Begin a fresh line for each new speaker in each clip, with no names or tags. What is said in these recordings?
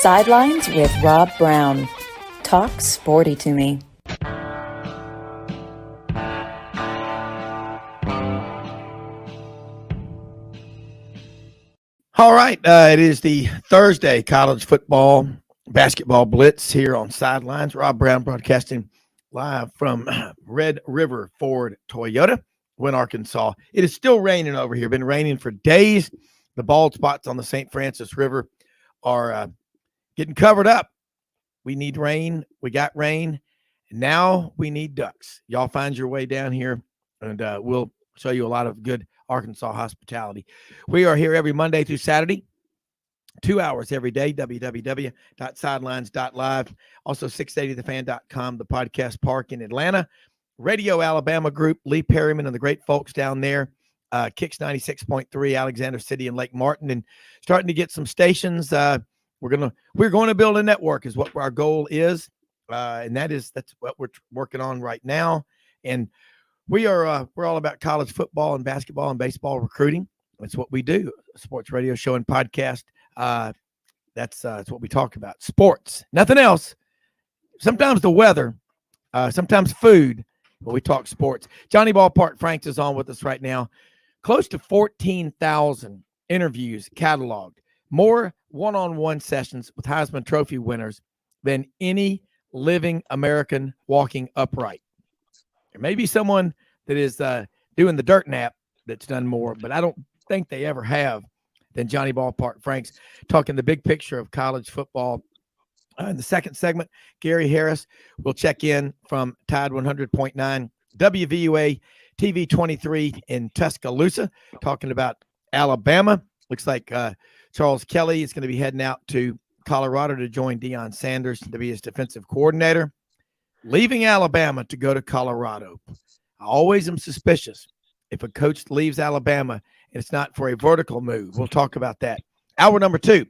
Sidelines with Rob Browne. Talk sporty to me.
All right, it is the Thursday college football basketball blitz here on Sidelines. Rob Browne broadcasting live from Red River Ford Toyota, Wynne, Arkansas. It is still raining over here. Been raining for days. The bald spots on the St. Francis River are getting covered up. We need rain. We got rain. And now we need ducks. Y'all find your way down here, and we'll show you a lot of good Arkansas hospitality. We are here every Monday through Saturday, 2 hours every day, www.sidelines.live. Also 680thefan.com, the podcast park in Atlanta. Radio Alabama Group, Lee Perryman and the great folks down there. Kicks 96.3, Alexander City and Lake Martin, and starting to get some stations. We're going to build a network is what our goal is. And that's what we're working on right now. And we're all about college football and basketball and baseball recruiting. That's what we do. A sports radio show and podcast. That's what we talk about. Sports, nothing else. Sometimes the weather, sometimes food, but we talk sports. Johnny Ballpark Franks is on with us right now. Close to 14,000 interviews cataloged. More one-on-one sessions with Heisman Trophy winners than any living American walking upright. There may be someone that is doing the dirt nap that's done more, but I don't think they ever have than Johnny Ballpark Franks, talking the big picture of college football. In the second segment, Gary Harris will check in from Tide 100.9 WVUA TV 23 in Tuscaloosa, talking about Alabama. Looks like Charles Kelly is going to be heading out to Colorado to join Deion Sanders to be his defensive coordinator, leaving Alabama to go to Colorado. I always am suspicious if a coach leaves Alabama and it's not for a vertical move. We'll talk about that. Hour number 2,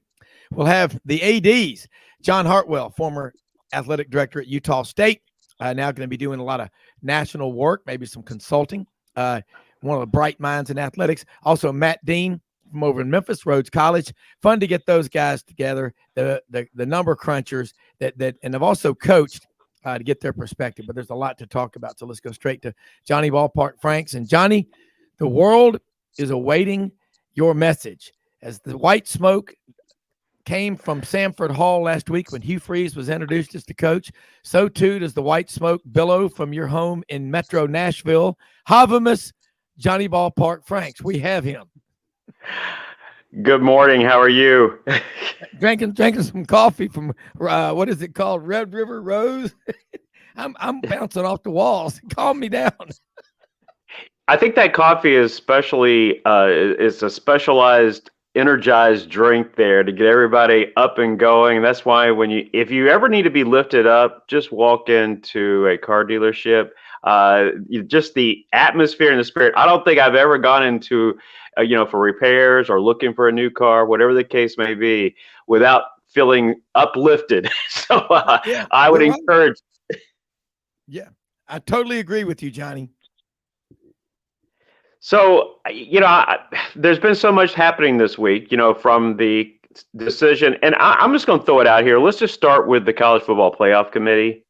we'll have the ADs. John Hartwell, former athletic director at Utah State, now going to be doing a lot of national work, maybe some consulting. One of the bright minds in athletics. Also, Matt Dean from over in Memphis, Rhodes College. Fun to get those guys together, the number crunchers that and have also coached to get their perspective. But there's a lot to talk about, so let's go straight to Johnny Ballpark Franks. And Johnny, the world is awaiting your message. As the white smoke came from Sanford Hall last week when Hugh Freeze was introduced as the coach, so too does the white smoke billow from your home in Metro Nashville. Havemus Johnny Ballpark Franks. We have him.
Good morning. How are you?
Drinking some coffee from what is it called? Red River Rose. I'm bouncing off the walls. Calm me down.
I think that coffee is is a specialized energized drink there to get everybody up and going. That's why if you ever need to be lifted up, just walk into a car dealership. Just the atmosphere and the spirit. I don't think I've ever gone into for repairs or looking for a new car, whatever the case may be, without feeling uplifted. So I would encourage.
Yeah, I totally agree with you, Johnny.
So, there's been so much happening this week, from the decision. And I'm just going to throw it out here. Let's just start with the College Football Playoff Committee.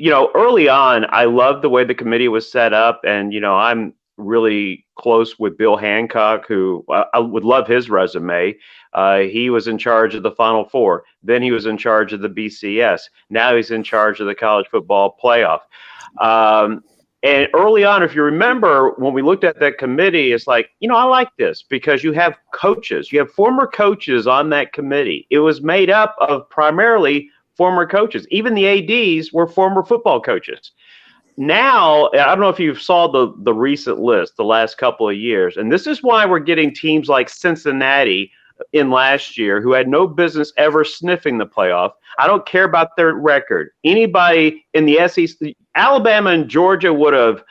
Early on, I loved the way the committee was set up. And, I'm really close with Bill Hancock, who I would love his resume. He was in charge of the Final Four. Then he was in charge of the BCS. Now he's in charge of the College Football Playoff. And early on, if you remember, when we looked at that committee, it's like, I like this because you have coaches. You have former coaches on that committee. It was made up of primarily former coaches. Even the ADs were former football coaches. Now, I don't know if you saw the recent list the last couple of years, and this is why we're getting teams like Cincinnati in last year who had no business ever sniffing the playoff. I don't care about their record. Anybody in the SEC, Alabama and Georgia would have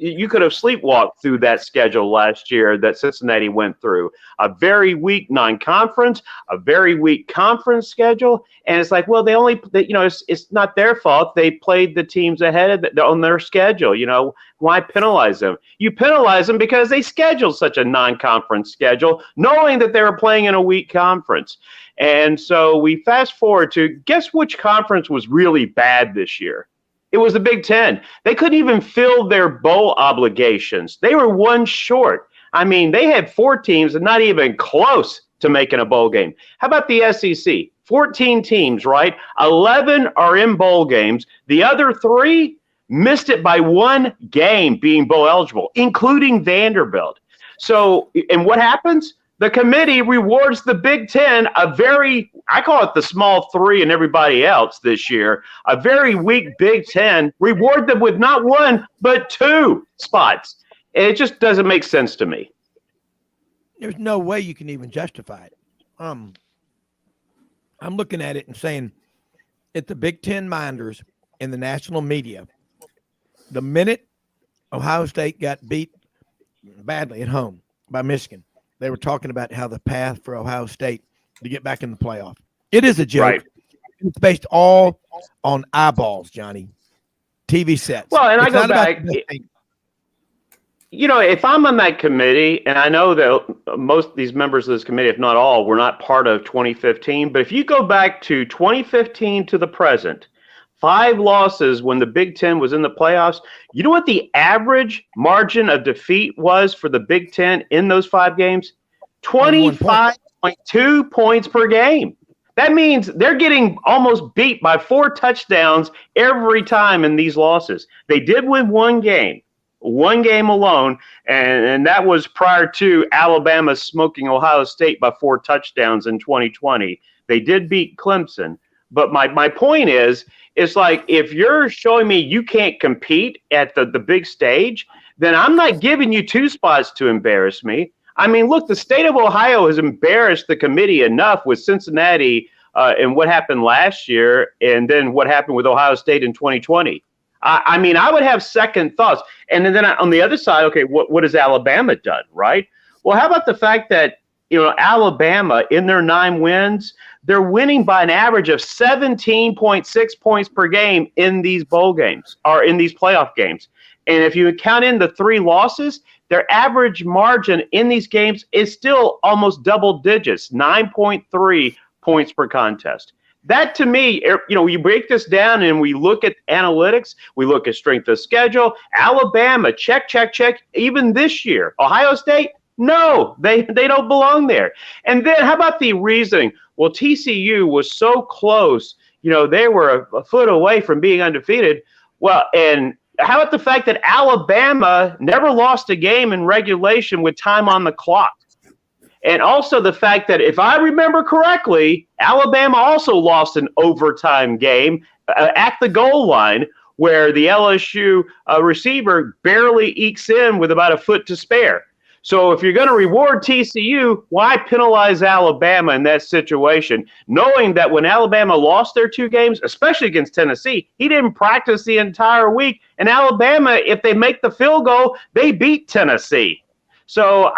you could have sleepwalked through that schedule last year that Cincinnati went through. A very weak non-conference, a very weak conference schedule, and it's like, well, it's not their fault. They played the teams ahead on their schedule. Why penalize them? You penalize them because they scheduled such a non-conference schedule, knowing that they were playing in a weak conference. And so we fast forward to, guess which conference was really bad this year? It was the Big Ten. They couldn't even fill their bowl obligations. They were one short. I mean, they had 4 teams and not even close to making a bowl game. How about the SEC? 14 teams, right? 11 are in bowl games. The other 3 missed it by 1 game being bowl eligible, including Vanderbilt. So, and what happens? The committee rewards the Big Ten I call it the small 3 and everybody else this year, a very weak Big Ten, reward them with not 1, but 2 spots. It just doesn't make sense to me.
There's no way you can even justify it. I'm looking at it and saying, at the Big Ten minders in the national media, the minute Ohio State got beat badly at home by Michigan, they were talking about how the path for Ohio State to get back in the playoff. It is a joke. Right. It's based all on eyeballs, Johnny. TV sets.
Well, and I go back. If I'm on that committee, and I know that most of these members of this committee, if not all, were not part of 2015, but if you go back to 2015 to the present, 5 losses when the Big Ten was in the playoffs. You know what the average margin of defeat was for the Big Ten in those 5 games? 25.2 points per game. That means they're getting almost beat by 4 touchdowns every time in these losses. They did win 1 game alone, and that was prior to Alabama smoking Ohio State by 4 touchdowns in 2020. They did beat Clemson. But my point is, it's like, if you're showing me you can't compete at the big stage, then I'm not giving you 2 spots to embarrass me. I mean, look, the state of Ohio has embarrassed the committee enough with Cincinnati and what happened last year, and then what happened with Ohio State in 2020. I mean, I would have second thoughts. And then on the other side, okay, what has Alabama done, right? Well, how about the fact that, Alabama, in their 9 wins, they're winning by an average of 17.6 points per game in these bowl games, or in these playoff games. And if you count in the 3 losses, their average margin in these games is still almost double digits, 9.3 points per contest. That, to me, you break this down and we look at analytics, we look at strength of schedule. Alabama, check. Even this year, Ohio State, no, they don't belong there. And then how about the reasoning? Well, TCU was so close, they were a foot away from being undefeated. Well, and how about the fact that Alabama never lost a game in regulation with time on the clock? And also the fact that, if I remember correctly, Alabama also lost an overtime game at the goal line where the LSU receiver barely ekes in with about a foot to spare. So if you're going to reward TCU, why penalize Alabama in that situation, knowing that when Alabama lost their 2 games, especially against Tennessee, he didn't practice the entire week. And Alabama, if they make the field goal, they beat Tennessee. So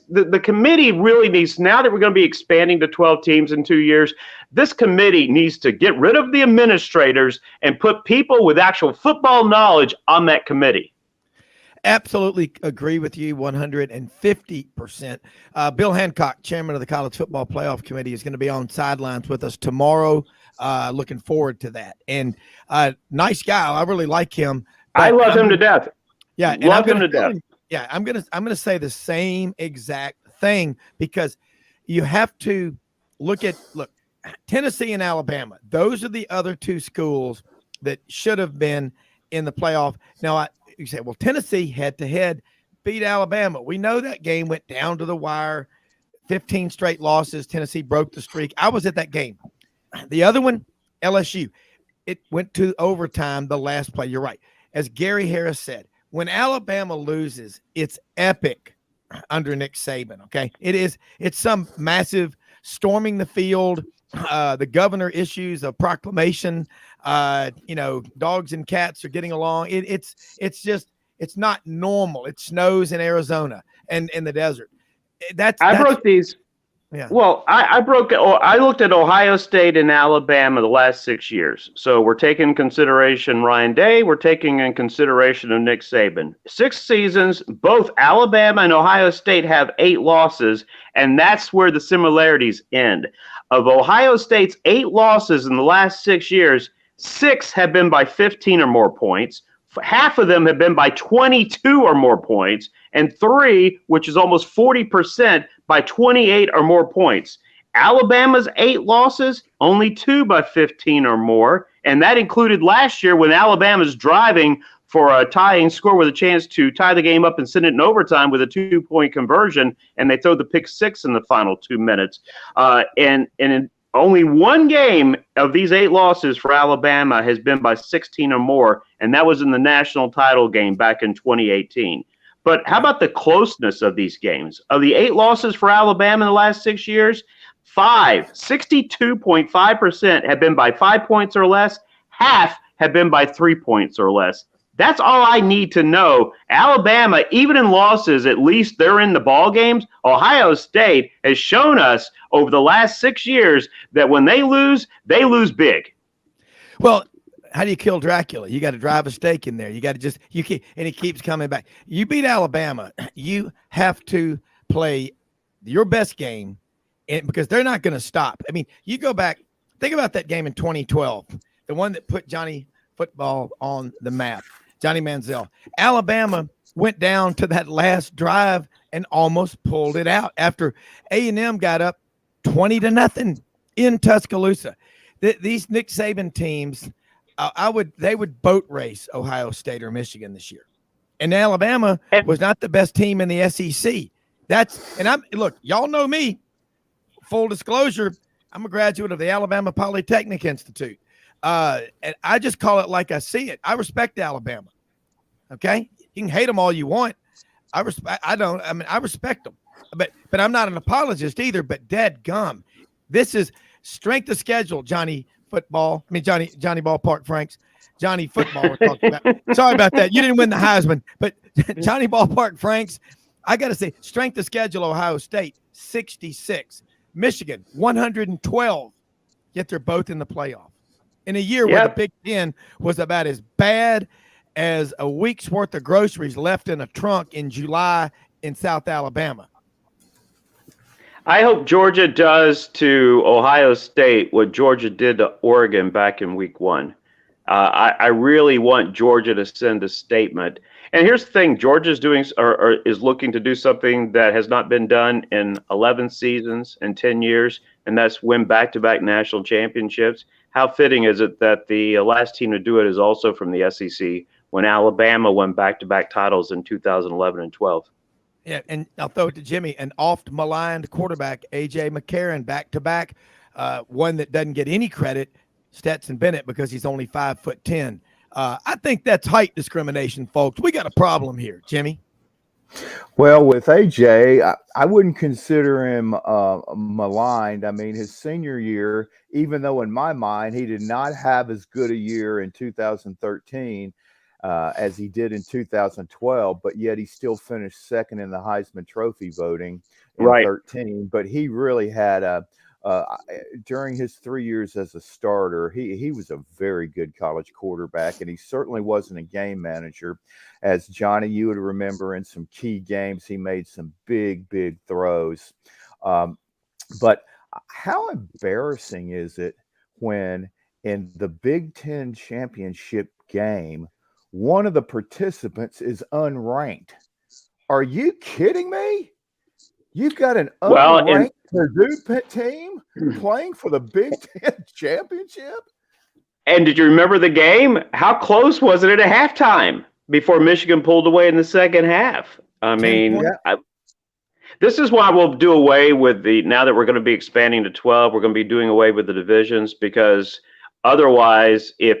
the committee really needs, now that we're going to be expanding to 12 teams in 2 years, this committee needs to get rid of the administrators and put people with actual football knowledge on that committee.
Absolutely agree with you 150%. Bill Hancock, chairman of the College Football Playoff Committee, is going to be on Sidelines with us tomorrow. Looking forward to that. And nice guy. I really like him.
I love him to death.
Yeah, and
love him to death.
Yeah, I'm gonna say the same exact thing, because you have to look Tennessee and Alabama. Those are the other 2 schools that should have been in the playoff. Now, you say, well, Tennessee head-to-head beat Alabama. We know that game went down to the wire, 15 straight losses. Tennessee broke the streak. I was at that game. The other one, LSU, it went to overtime, the last play. You're right. As Gary Harris said, when Alabama loses, it's epic under Nick Saban, okay? It's some massive storming the field, the governor issues a proclamation, dogs and cats are getting along. It's just, It's not normal. It snows in Arizona and in the desert.
I broke these.
Yeah.
Well, I looked at Ohio State and Alabama the last 6 years. So we're taking consideration Ryan Day. We're taking in consideration of Nick Saban. 6 seasons, both Alabama and Ohio State have 8 losses, and that's where the similarities end. Of Ohio State's 8 losses in the last 6 years, 6 have been by 15 or more points. Half of them have been by 22 or more points, and 3, which is almost 40%, by 28 or more points. Alabama's 8 losses, only 2 by 15 or more, and that included last year when Alabama's driving for a tying score with a chance to tie the game up and send it in overtime with a 2-point conversion, and they throw the pick 6 in the final 2 minutes. And in only one game of these 8 losses for Alabama has been by 16 or more, and that was in the national title game back in 2018. But how about the closeness of these games? Of the 8 losses for Alabama in the last 6 years, 62.5% have been by 5 points or less. Half have been by 3 points or less. That's all I need to know. Alabama, even in losses, at least they're in the ball games. Ohio State has shown us over the last 6 years that when they lose big.
Well, how do you kill Dracula? You got to drive a stake in there. You got to and he keeps coming back. You beat Alabama. You have to play your best game because they're not going to stop. I mean, you go back, think about that game in 2012, the one that put Johnny football on the map, Johnny Manziel. Alabama went down to that last drive and almost pulled it out after A&M got up 20-0 in Tuscaloosa. These Nick Saban teams, they would boat race Ohio State or Michigan this year. And Alabama was not the best team in the SEC. Look, y'all know me. Full disclosure, I'm a graduate of the Alabama Polytechnic Institute. And I just call it like I see it. I respect Alabama. Okay? You can hate them all you want. I respect them. But I'm not an apologist either, but dadgum. This is strength of schedule, Johnny Ballpark Franks. Johnny Football we're talking about. Sorry about that. You didn't win the Heisman, but Johnny Ballpark Franks, I got to say, strength of schedule, Ohio State, 66. Michigan, 112. Yet they're both in the playoff. In a year where the Big Ten was about as bad as a week's worth of groceries left in a trunk in July in South Alabama.
I hope Georgia does to Ohio State what Georgia did to Oregon back in week 1. I really want Georgia to send a statement. And here's the thing: Georgia's doing or is looking to do something that has not been done in 11 seasons and 10 years, and that's win back-to-back national championships. How fitting is it that the last team to do it is also from the SEC when Alabama won back-to-back titles in 2011 and 12?
Yeah, and I'll throw it to Jimmy, an oft-maligned quarterback, A.J. McCarron, back-to-back, one that doesn't get any credit, Stetson Bennett, because he's only 5'10". I think that's height discrimination, folks. We got a problem here, Jimmy.
Well, with AJ, I wouldn't consider him maligned. I mean, his senior year, even though in my mind he did not have as good a year in 2013 as he did in 2012, but yet he still finished second in the Heisman Trophy voting in 13. But he really had during his 3 years as a starter, he was a very good college quarterback, and he certainly wasn't a game manager. As Johnny, you would remember in some key games, he made some big throws. But how embarrassing is it when in the Big Ten championship game, one of the participants is unranked? Are you kidding me? You've got an unranked Purdue team playing for the Big Ten championship?
And did you remember the game? How close was it at halftime before Michigan pulled away in the second half? I mean, this is why we'll do away with now that we're going to be expanding to 12, we're going to be doing away with the divisions, because otherwise, if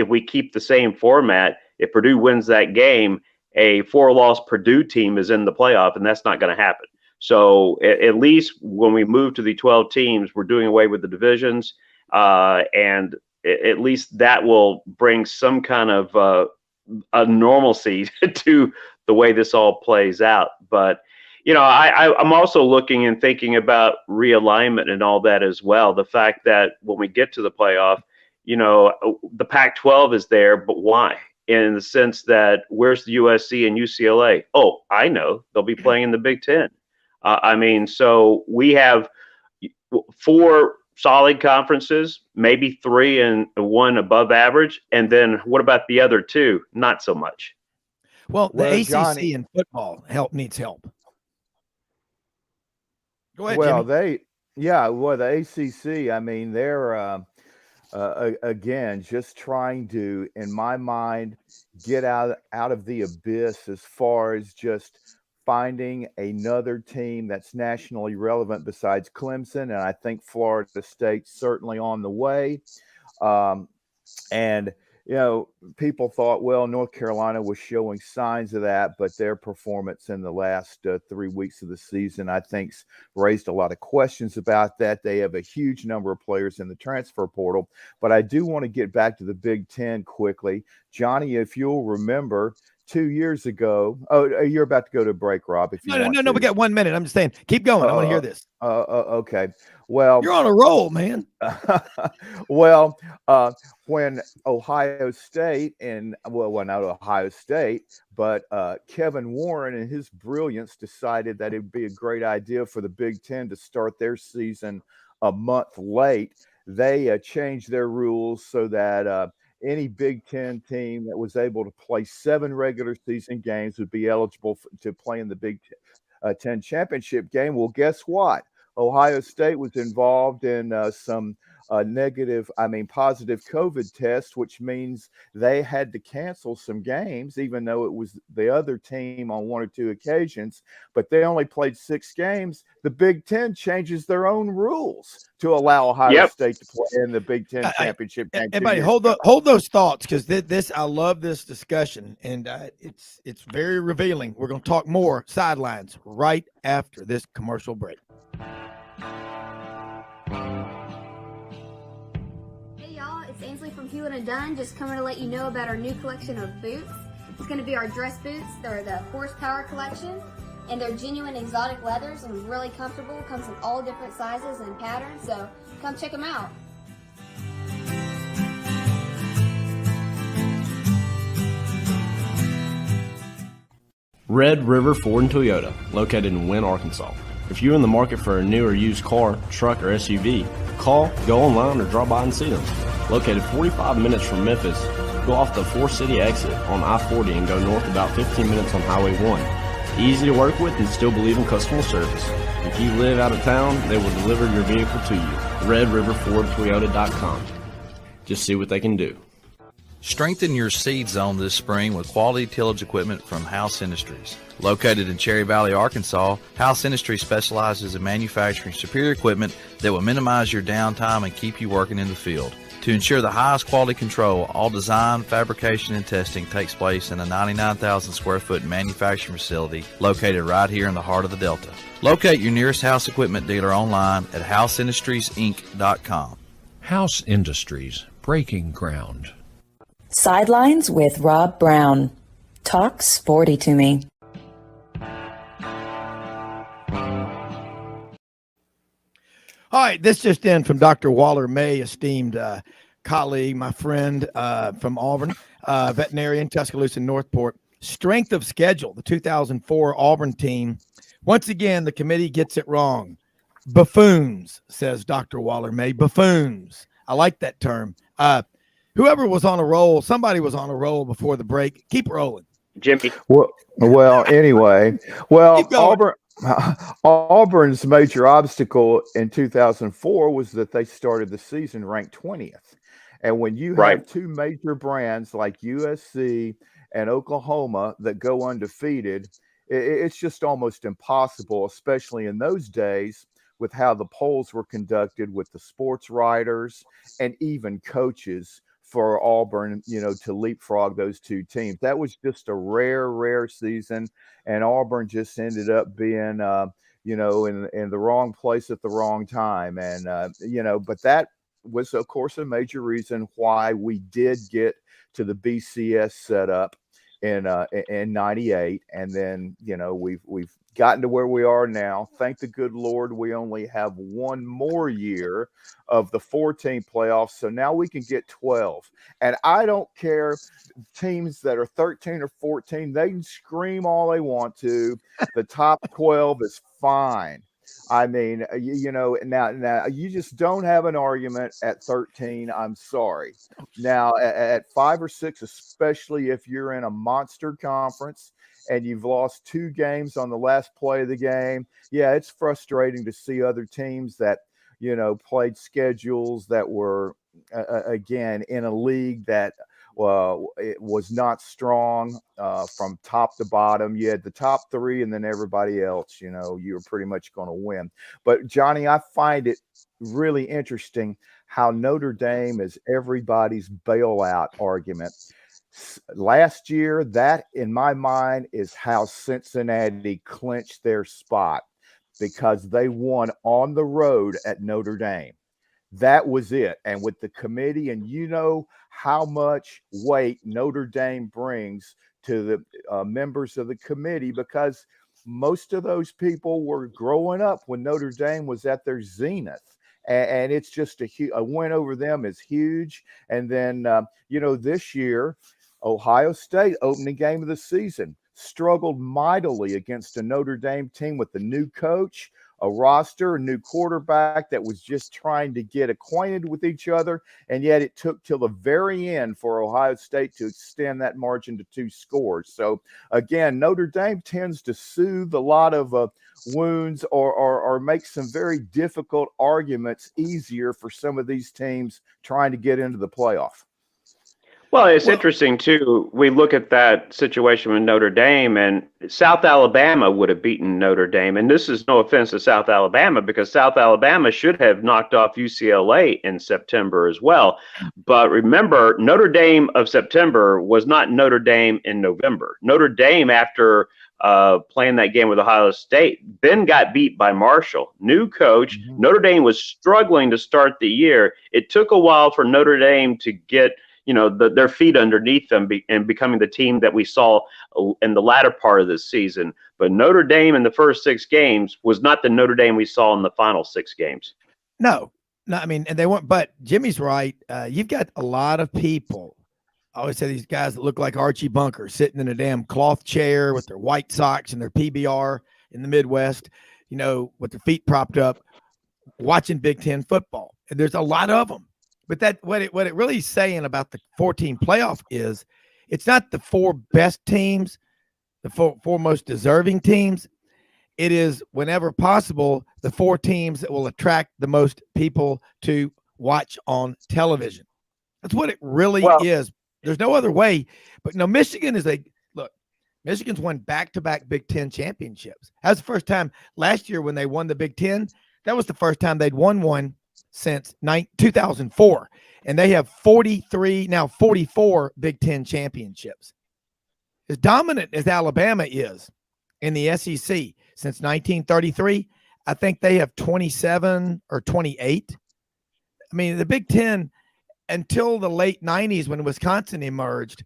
we keep the same format, if Purdue wins that game, a 4-loss Purdue team is in the playoff, and that's not going to happen. So at least when we move to the 12 teams, we're doing away with the divisions, and at least that will bring some kind of a normalcy to the way this all plays out. But I'm also looking and thinking about realignment and all that as well. The fact that when we get to the playoff, the Pac-12 is there, but why? In the sense that where's the USC and UCLA? Oh, I know, they'll be playing in the Big Ten. So we have 4 solid conferences, maybe 3 and 1 above average, and then what about the other 2? Not so much.
Well, the ACC
Johnny,
in football needs help. Go ahead,
well,
Jimmy.
the ACC. I mean, they're again just trying to, in my mind, get out of the abyss as far as just finding another team that's nationally relevant besides Clemson, and I think Florida State's certainly on the way. And people thought, well, North Carolina was showing signs of that, but their performance in the last 3 weeks of the season, I think, raised a lot of questions about that. They have a huge number of players in the transfer portal. But I do want to get back to the Big Ten quickly. Johnny, if you'll remember, 2 years ago, you're about to go to break, Rob. If you
No, we got 1 minute. I'm just saying, keep going. I want to hear this.
Okay. Well,
you're on a roll, man.
Well, when Ohio State not Ohio State, but Kevin Warren and his brilliance decided that it'd be a great idea for the Big Ten to start their season a month late. They changed their rules so that any Big Ten team that was able to play 7 regular season games would be eligible to play in the Big Ten championship game. Well, guess what? Ohio State was involved in some positive COVID tests, which means they had to cancel some games, even though it was the other team on 1 or 2 occasions. But they only played 6 games. The Big Ten changes their own rules to allow Ohio State to play in the Big Ten championship game.
Everybody, hold those thoughts, because I love this discussion, and it's very revealing. We're going to talk more sidelines right after this commercial break.
Hey y'all, it's Ainsley from Hewlett & Dunn, just coming to let you know about our new collection of boots. It's going to be our dress boots. They're the Horsepower collection, and they're genuine exotic leathers and really comfortable. Comes in all different sizes and patterns, so come check them out.
Red River Ford and Toyota, located in Wynne, Arkansas. If you're in the market for a new or used car, truck, or SUV, call, go online, or drop by and see them. Located 45 minutes from Memphis, go off the 4-city exit on I-40 and go north about 15 minutes on Highway 1. Easy to work with and still believe in customer service. If you live out of town, they will deliver your vehicle to you. RedRiverFordToyota.com. Just see what they can do.
Strengthen your seed zone this spring with quality tillage equipment from House Industries. Located in Cherry Valley, Arkansas, House Industries specializes in manufacturing superior equipment that will minimize your downtime and keep you working in the field. To ensure the highest quality control, all design, fabrication, and testing takes place in a 99,000 square foot manufacturing facility located right here in the heart of the Delta. Locate your nearest House equipment dealer online at houseindustriesinc.com.
House Industries, breaking ground.
Sidelines with Rob Browne. Talk sporty to me.
All right, this just in from Dr. Waller May, esteemed colleague, my friend from Auburn, veterinarian, Tuscaloosa, Northport. Strength of schedule, the 2004 Auburn team. Once again, the committee gets it wrong. Buffoons, says Dr. Waller May. Buffoons. I like that term. Whoever was on a roll, somebody was on a roll before the break. Keep rolling.
Jimmy.
Well, anyway. Well, Auburn's major obstacle in 2004 was that they started the season ranked 20th. And when you have 2 major brands like USC and Oklahoma that go undefeated, it's just almost impossible, especially in those days with how the polls were conducted with the sports writers and even coaches for Auburn, to leapfrog those 2 teams. That was just a rare season, and Auburn just ended up being, in the wrong place at the wrong time. And, but that was, of course, a major reason why we did get to the BCS setup in '98, and then we've gotten to where we are now. Thank the good Lord, we only have one more year of the 14 playoffs, so now we can get 12. And I don't care, teams that are 13 or 14, they can scream all they want to. The top 12 is fine. I mean, now you just don't have an argument at 13. I'm sorry. Now at 5 or 6, especially if you're in a monster conference and you've lost 2 games on the last play of the game, yeah, it's frustrating to see other teams that, played schedules that were, again, in a league that it was not strong from top to bottom. You had the top 3 and then everybody else, you were pretty much going to win. But, Johnny, I find it really interesting how Notre Dame is everybody's bailout argument. Last year, that, in my mind, is how Cincinnati clinched their spot, because they won on the road at Notre Dame. That was it. And with the committee, and how much weight Notre Dame brings to the members of the committee, because most of those people were growing up when Notre Dame was at their zenith. And it's just a win over them is huge. And then, this year, Ohio State, opening game of the season, struggled mightily against a Notre Dame team with a new coach, a roster, a new quarterback that was just trying to get acquainted with each other. And yet it took till the very end for Ohio State to extend that margin to 2 scores. So again, Notre Dame tends to soothe a lot of wounds or make some very difficult arguments easier for some of these teams trying to get into the playoff.
Well, it's interesting, too. We look at that situation with Notre Dame, and South Alabama would have beaten Notre Dame. And this is no offense to South Alabama, because South Alabama should have knocked off UCLA in September as well. But remember, Notre Dame of September was not Notre Dame in November. Notre Dame, after playing that game with Ohio State, then got beat by Marshall. New coach. Mm-hmm. Notre Dame was struggling to start the year. It took a while for Notre Dame to get their feet underneath them and becoming the team that we saw in the latter part of this season. But Notre Dame in the first 6 games was not the Notre Dame we saw in the final 6 games.
No, I mean, and they weren't, but Jimmy's right. You've got a lot of people. I always say these guys that look like Archie Bunker sitting in a damn cloth chair with their white socks and their PBR in the Midwest, with their feet propped up, watching Big Ten football. And there's a lot of them. But what it really is saying about the 14 playoff is it's not the 4 best teams, the four most deserving teams. It is, whenever possible, the 4 teams that will attract the most people to watch on television. That's what it really is. There's no other way. But Michigan is Michigan's won back-to-back Big Ten championships. That was the first time last year when they won the Big Ten. That was the first time they'd won one since 2004, and they have 44 Big Ten championships. As dominant as Alabama is in the SEC since 1933, I think they have 27 or 28. I mean, the Big Ten, until the late 90s when Wisconsin emerged,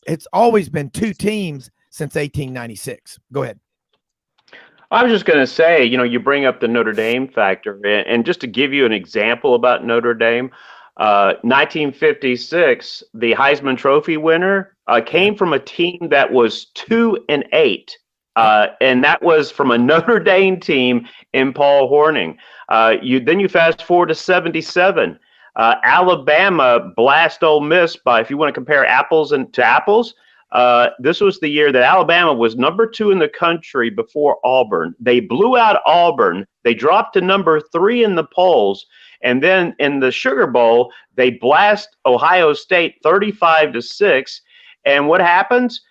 it's always been 2 teams since 1896. Go ahead.
I was just going to say, you bring up the Notre Dame factor, and just to give you an example about Notre Dame, 1956, the Heisman Trophy winner came from a team that was 2-8, and that was from a Notre Dame team in Paul Hornung. Then you fast forward to 77. Alabama blast Ole Miss by, if you want to compare apples to apples, this was the year that Alabama was number 2 in the country before Auburn. They blew out Auburn. They dropped to number 3 in the polls. And then in the Sugar Bowl, they blast Ohio State 35-6. And what happens?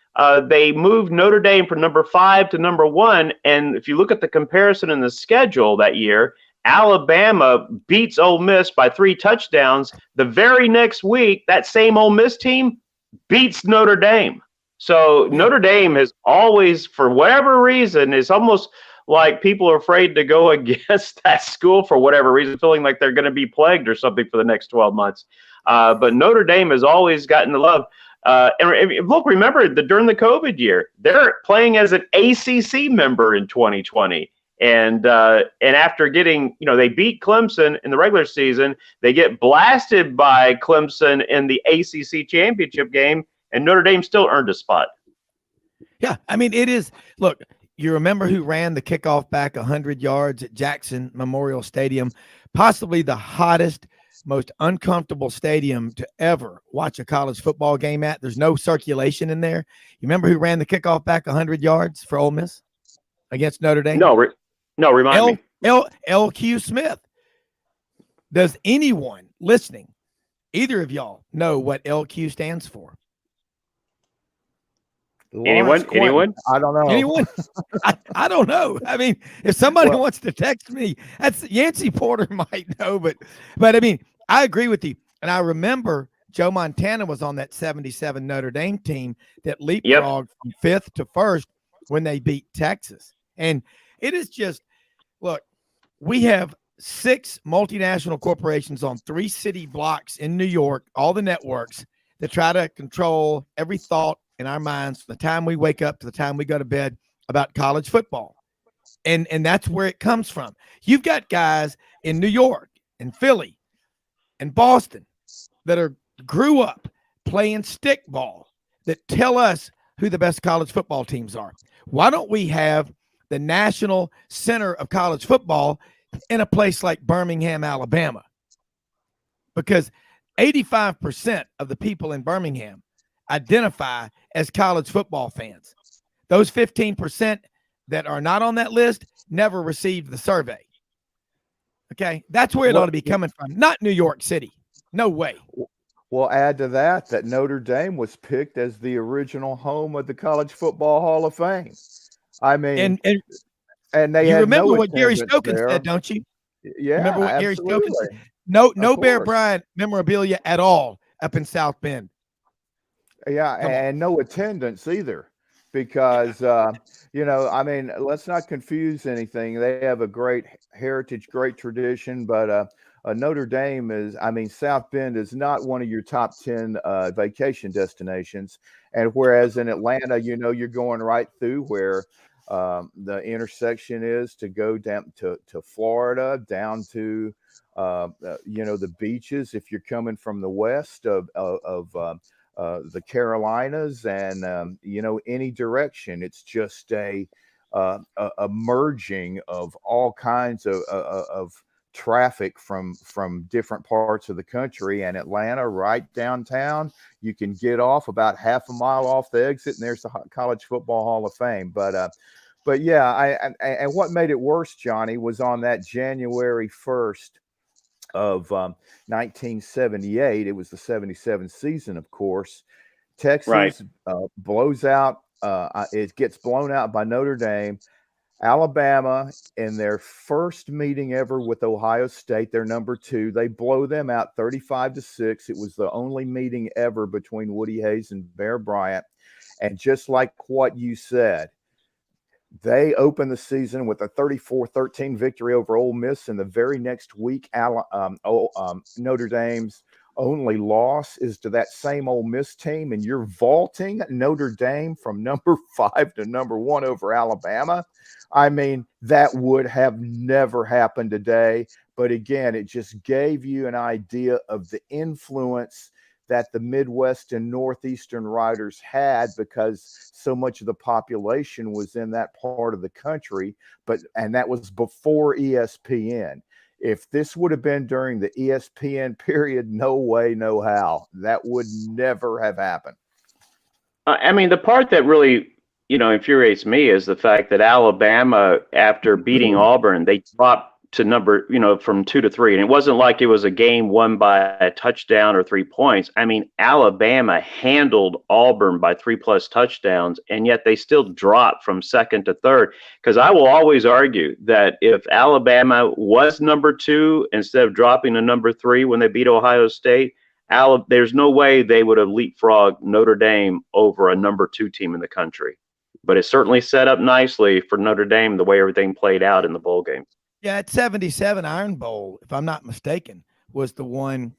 They moved Notre Dame from number 5 to number 1. And if you look at the comparison in the schedule that year, Alabama beats Ole Miss by 3 touchdowns. The very next week, that same Ole Miss team beats Notre Dame. So Notre Dame has always, for whatever reason, is almost like people are afraid to go against that school for whatever reason, feeling like they're going to be plagued or something for the next 12 months. But Notre Dame has always gotten the love. And look, remember that during the COVID year, they're playing as an ACC member in 2020. And after getting, they beat Clemson in the regular season, they get blasted by Clemson in the ACC championship game, and Notre Dame still earned a spot.
Yeah, I mean, it is. Look, you remember who ran the kickoff back 100 yards at Jackson Memorial Stadium, possibly the hottest, most uncomfortable stadium to ever watch a college football game at. There's no circulation in there. You remember who ran the kickoff back 100 yards for Ole Miss against Notre Dame?
No, remind me.
LQ Smith. Does anyone listening, either of y'all, know what LQ stands for?
Anyone?
I don't know.
Anyone? I don't know. I mean, if somebody wants to text me, that's Yancey Porter might know, but I mean, I agree with you. And I remember Joe Montana was on that 77 Notre Dame team that leapfrogged from 5th to 1st when they beat Texas. And it is just, look, we have 6 multinational corporations on 3 city blocks in New York, all the networks that try to control every thought in our minds from the time we wake up to the time we go to bed about college football. And that's where it comes from. You've got guys in New York and Philly and Boston that grew up playing stickball that tell us who the best college football teams are. Why don't we have the national center of college football in a place like Birmingham, Alabama? Because 85% of the people in Birmingham identify as college football fans. Those 15% that are not on that list never received the survey. Okay, that's where it ought to be coming from, not New York City. No way.
We'll add to that Notre Dame was picked as the original home of the College Football Hall of Fame. I mean, and they
you
had
remember
no
what Gary
attendance
Stokens
there.
said, don't you?
Yeah,
remember what
absolutely.
Gary Stokens said? No Bear
course.
Bryant memorabilia at all up in South Bend.
Yeah, and no attendance either, because I mean, let's not confuse anything. They have a great heritage, great tradition, but Notre Dame is, I mean, South Bend is not one of your top 10 vacation destinations. And whereas in Atlanta, you're going right through where the intersection is to go down to Florida, down to the beaches. If you're coming from the west of the Carolinas and any direction, it's just a merging of all kinds of traffic from different parts of the country. And Atlanta, right downtown, you can get off about half a mile off the exit, and there's the College Football Hall of Fame. But yeah, and what made it worse, Johnny, was on that January 1st of 1978. It was the 77 season, of course. Texas blows out. It gets blown out by Notre Dame. Alabama, in their first meeting ever with Ohio State, they're number 2. They blow them out 35-6. It was the only meeting ever between Woody Hayes and Bear Bryant. And just like what you said, they opened the season with a 34-13 victory over Ole Miss. And the very next week, Notre Dame's only loss is to that same Ole Miss team. And you're vaulting Notre Dame from number 5 to number 1 over Alabama. I mean, that would have never happened today. But again, it just gave you an idea of the influence that the Midwest and Northeastern writers had, because so much of the population was in that part of the country. And that was before ESPN. If this would have been during the ESPN period, no way, no how. That would never have happened.
I mean, the part that really, infuriates me is the fact that Alabama, after beating Auburn, they dropped to number, from 2 to 3. And it wasn't like it was a game won by a touchdown or 3 points. I mean, Alabama handled Auburn by 3+ touchdowns, and yet they still dropped from 2nd to 3rd. Because I will always argue that if Alabama was number 2 instead of dropping to number 3 when they beat Ohio State, there's no way they would have leapfrogged Notre Dame over a number 2 team in the country. but it certainly set up nicely for Notre Dame the way everything played out in the bowl game.
Yeah, at 77 Iron Bowl, if I'm not mistaken, was the one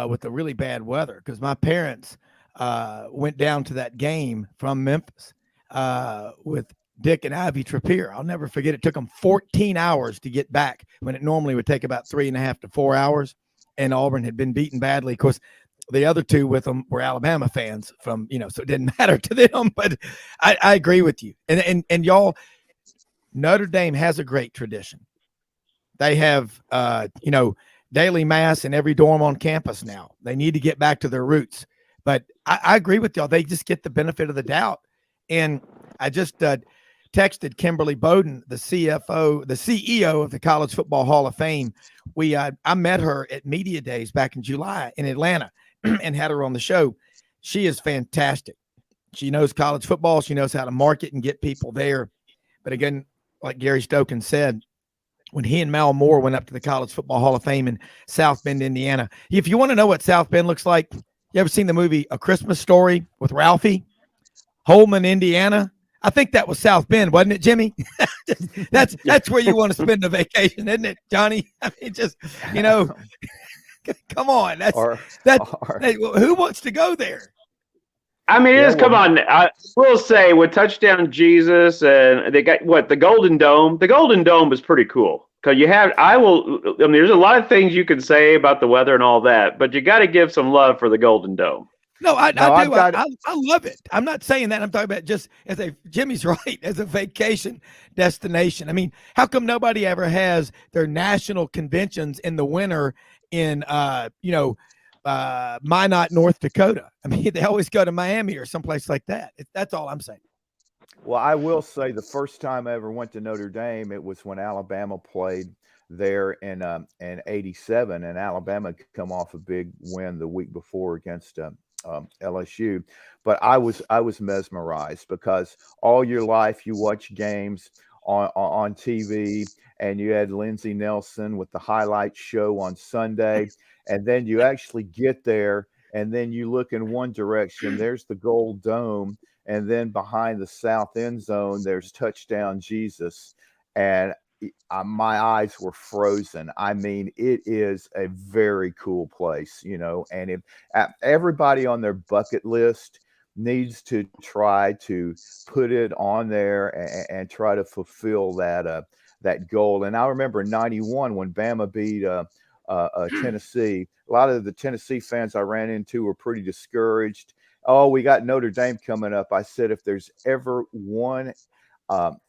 with the really bad weather, because my parents went down to that game from Memphis with Dick and Ivy Trappier. I'll never forget. It took them 14 hours to get back when it normally would take about 3.5 to 4 hours. And Auburn had been beaten badly. Of course, the other two with them were Alabama fans so it didn't matter to them. But I agree with you. And y'all, Notre Dame has a great tradition. They have, daily mass in every dorm on campus now. They need to get back to their roots. But I agree with y'all. They just get the benefit of the doubt. And I just texted Kimberly Bowden, the CEO of the College Football Hall of Fame. I met her at Media Days back in July in Atlanta and had her on the show. She is fantastic. She knows college football. She knows how to market and get people there. But again, like Gary Stokan said, when he and Mal Moore went up to the College Football Hall of Fame in South Bend, Indiana. If you want to know what South Bend looks like, you ever seen the movie A Christmas Story with Ralphie? Holman, Indiana. I think that was South Bend, wasn't it, Jimmy? That's where you want to spend a vacation, isn't it, Johnny? I mean, just, come on. Who wants to go there?
I mean, it is. Come on. I will say, with Touchdown Jesus, and they got the Golden Dome. The Golden Dome is pretty cool because there's a lot of things you can say about the weather and all that, but you got to give some love for the Golden Dome.
No, I do. I love it. I'm not saying that. I'm talking about just Jimmy's right, as a vacation destination. I mean, how come nobody ever has their national conventions in the winter in, Minot, North Dakota? I mean, they always go to Miami or someplace like that. That's all I'm saying.
Well, I will say the first time I ever went to Notre Dame, it was when Alabama played there in '87, and Alabama could come off a big win the week before against LSU. But I was mesmerized because all your life you watch games on TV, and you had Lindsey Nelson with the highlight show on Sunday, and then you actually get there, and then you look in one direction, there's the Gold Dome, and then behind the south end zone, there's Touchdown Jesus, and my eyes were frozen. I mean, it is a very cool place, and if everybody on their bucket list needs to try to put it on there and try to fulfill that goal. And I remember in '91 when Bama beat Tennessee, a lot of the Tennessee fans I ran into were pretty discouraged. Oh, we got Notre Dame coming up. I said, if there's ever one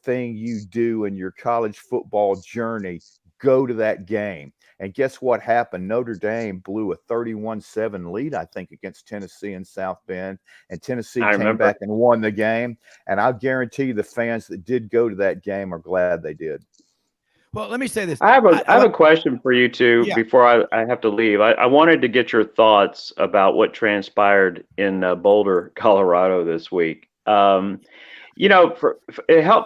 thing you do in your college football journey, go to that game. And guess what happened? Notre Dame blew a 31-7 lead, I think, against Tennessee in South Bend. And Tennessee came back and won the game. And I guarantee you the fans that did go to that game are glad they did.
Well, let me say this.
I have a question for you two before I have to leave. I wanted to get your thoughts about what transpired in Boulder, Colorado this week. Help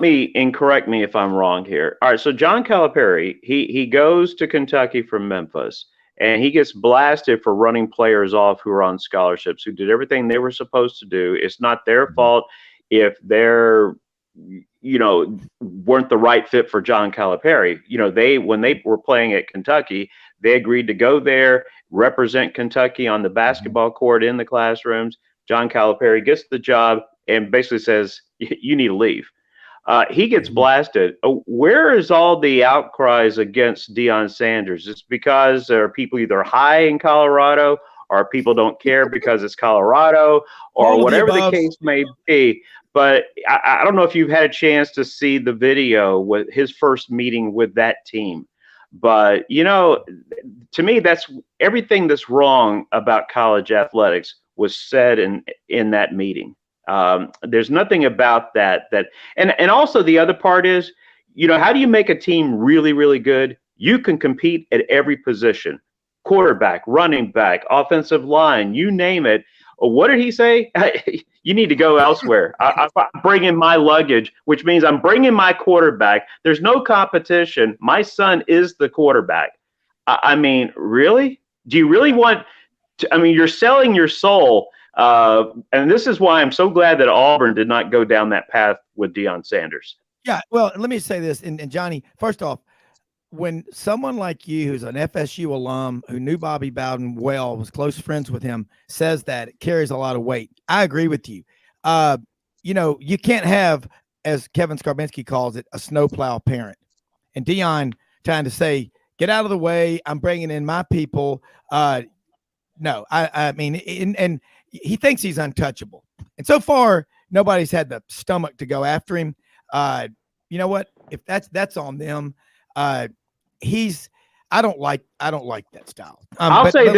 me and correct me if I'm wrong here. All right, so John Calipari, he goes to Kentucky from Memphis, and he gets blasted for running players off who are on scholarships, who did everything they were supposed to do. It's not their fault if they're weren't the right fit for John Calipari. When they were playing at Kentucky, they agreed to go there, represent Kentucky on the basketball court, in the classrooms. John Calipari gets the job and basically says, you need to leave. He gets blasted. Where is all the outcries against Deion Sanders? It's because there are people either high in Colorado, or people don't care because it's Colorado, or whatever the case may be. But I don't know if you've had a chance to see the video with his first meeting with that team. But, to me, that's everything that's wrong about college athletics was said in that meeting. There's nothing about that. And also the other part is, how do you make a team really, really good? You can compete at every position: quarterback, running back, offensive line, you name it. What did he say? You need to go elsewhere. I'm bringing my luggage, which means I'm bringing my quarterback. There's no competition. My son is the quarterback. I mean, really? Do you really want to? I mean, you're selling your soul. And this is why I'm so glad that Auburn did not go down that path with Deion Sanders.
Yeah, well, let me say this, and Johnny, first off, when someone like you, who's an FSU alum, who knew Bobby Bowden well, was close friends with him, says that, it carries a lot of weight. I agree with you. You can't have, as Kevin Skarbinski calls it, a snowplow parent. And Deion trying to say, get out of the way, I'm bringing in my people. No, I mean, and he thinks he's untouchable. And so far, nobody's had the stomach to go after him. You know what? If that's on them, I don't like that style.
I'll say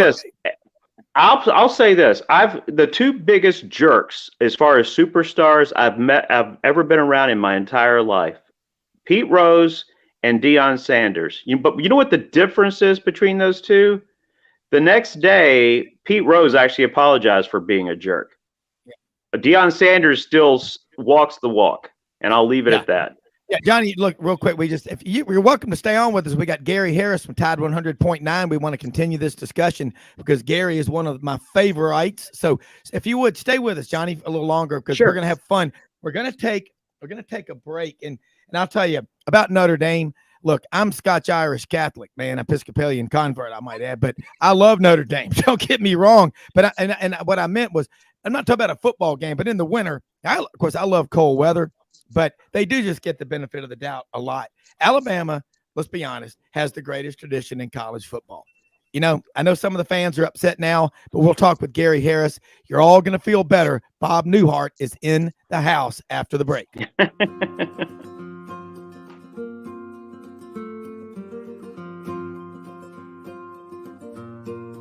this. The two biggest jerks as far as superstars I've ever been around in my entire life, Pete Rose and Deion Sanders. But you know what the difference is between those two? The next day, Pete Rose actually apologized for being a jerk. Yeah. Deion Sanders still walks the walk, and I'll leave it at that.
Yeah, Johnny, look, real quick. You're welcome to stay on with us. We got Gary Harris from Tide 100.9. We want to continue this discussion because Gary is one of my favorites. So if you would stay with us, Johnny, a little longer, because we're going to have fun. We're going to take a break. And I'll tell you about Notre Dame. Look, I'm Scotch-Irish Catholic, man, Episcopalian convert, I might add, but I love Notre Dame. Don't get me wrong. But what I meant was, I'm not talking about a football game, but in the winter, of course, I love cold weather. But they do just get the benefit of the doubt a lot. Alabama, let's be honest, has the greatest tradition in college football. I know some of the fans are upset now, but we'll talk with Gary Harris. You're all going to feel better. Bob Newhart is in the house after the break.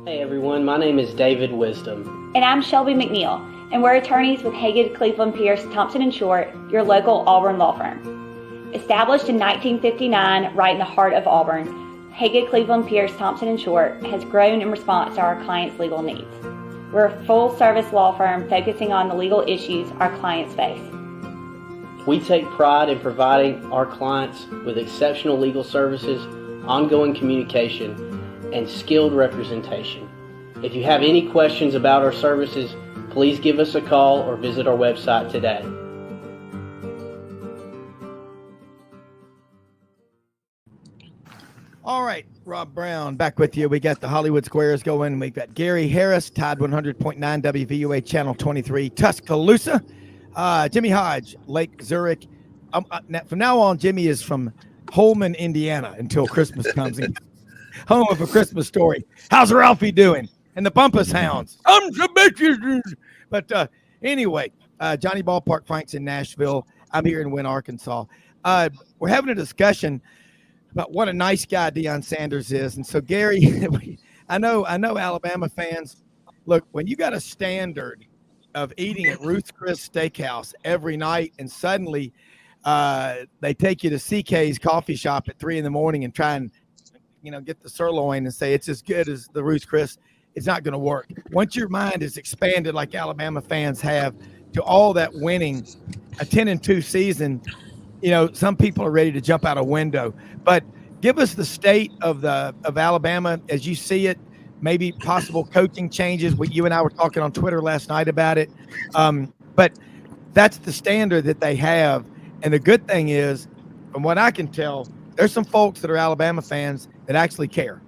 Hey everyone, my name is David Wisdom.
And I'm Shelby McNeil, and we're attorneys with Haggard, Cleveland, Pierce, Thompson & Short, your local Auburn law firm. Established in 1959, right in the heart of Auburn, Haggard, Cleveland, Pierce, Thompson & Short has grown in response to our clients' legal needs. We're a full-service law firm focusing on the legal issues our clients face.
We take pride in providing our clients with exceptional legal services, ongoing communication, and skilled representation. If you have any questions about our services, please give us a call or visit our website today.
All right, Rob Browne, back with you. We got the Hollywood Squares going. We got Gary Harris, Tide 100.9 WVUA Channel 23, Tuscaloosa. Jimmy Hodge, Lake Zurich. From now on, Jimmy is from Holman, Indiana, until Christmas comes in. Home of A Christmas Story. How's Ralphie doing? And the Bumpus Hounds. But anyway, Johnny Ballpark Frank's in Nashville. I'm here in Wynne, Arkansas. We're having a discussion about what a nice guy Deion Sanders is. And so, Gary, I know Alabama fans, look, when you got a standard of eating at Ruth's Chris Steakhouse every night and suddenly they take you to CK's coffee shop at 3 a.m. and try and get the sirloin and say it's as good as the Ruth's Chris, it's not going to work. Once your mind is expanded like Alabama fans have to all that winning, a 10-2 season, some people are ready to jump out a window. But give us the state of Alabama as you see it, maybe possible coaching changes. You and I were talking on Twitter last night about it. But that's the standard that they have. And the good thing is, from what I can tell, there's some folks that are Alabama fans that actually care.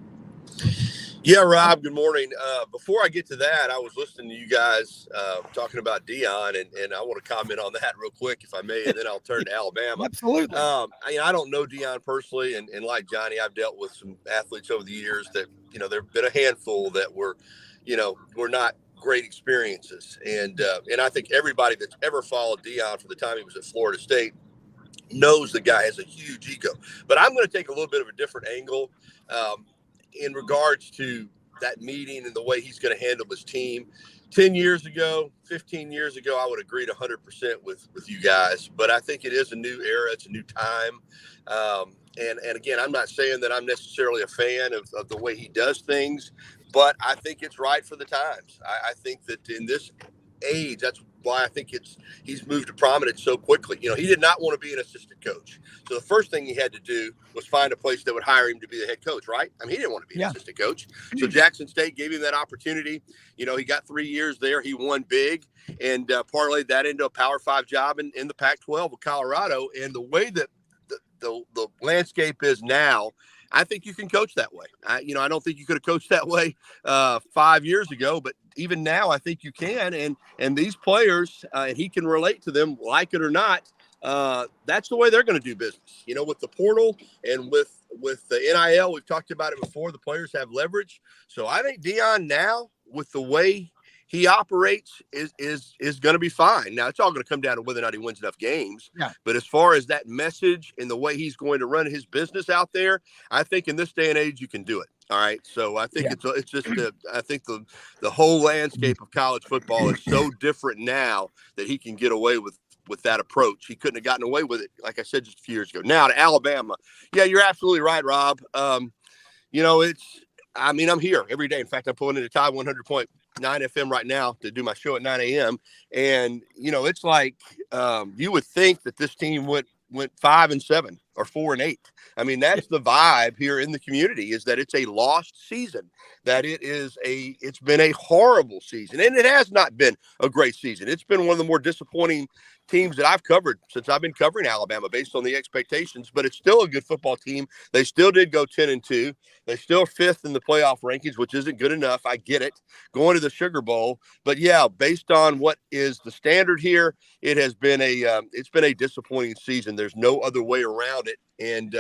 Yeah, Rob, good morning. Before I get to that, I was listening to you guys talking about Deion, and I want to comment on that real quick, if I may, and then I'll turn to Alabama.
Absolutely.
I don't know Deion personally, and like Johnny, I've dealt with some athletes over the years that, there have been a handful that were not great experiences. And I think everybody that's ever followed Deion from the time he was at Florida State knows the guy has a huge ego. But I'm going to take a little bit of a different angle in regards to that meeting and the way he's going to handle his team. 10 years ago, 15 years ago, I would agree 100% with you guys. But I think it is a new era. It's a new time. And again, I'm not saying that I'm necessarily a fan of the way he does things, but I think it's right for the times. I think that in this age. That's why I think he's moved to prominence so quickly. You know, he did not want to be an assistant coach. So the first thing he had to do was find a place that would hire him to be the head coach, right? I mean, he didn't want to be an assistant coach. So Jackson State gave him that opportunity. You know, he got 3 years there. He won big and parlayed that into a Power 5 job in the Pac-12 with Colorado. And the way that the landscape is now, I think you can coach that way. I don't think you could have coached that way 5 years ago, but even now I think you can. And these players, and he can relate to them, like it or not. That's the way they're going to do business. You know, with the portal and with the NIL, we've talked about it before. The players have leverage. So I think Deion now, with the way he operates, is going to be fine. Now, it's all going to come down to whether or not he wins enough games.
Yeah.
But as far as that message and the way he's going to run his business out there, I think in this day and age, you can do it. All right. So I think it's just I think the whole landscape of college football is so different now that he can get away with that approach. He couldn't have gotten away with it, like I said, just a few years ago. Now to Alabama. Yeah, you're absolutely right, Rob. You know, I'm here every day. In fact, I'm pulling into Tide 100.9 FM right now to do my show at 9 a.m. And, you know, it's like you would think that this team went 5-7 or 4-8. I mean, that's the vibe here in the community, is that it's a lost season, that it's been a horrible season. And it has not been a great season. It's been one of the more disappointing teams that I've covered since I've been covering Alabama based on the expectations, but it's still a good football team. They still did go 10-2. They still 5th in the playoff rankings, which isn't good enough. I get it, going to the Sugar Bowl, but yeah, based on what is the standard here, it has been it's been a disappointing season. There's no other way around it. And,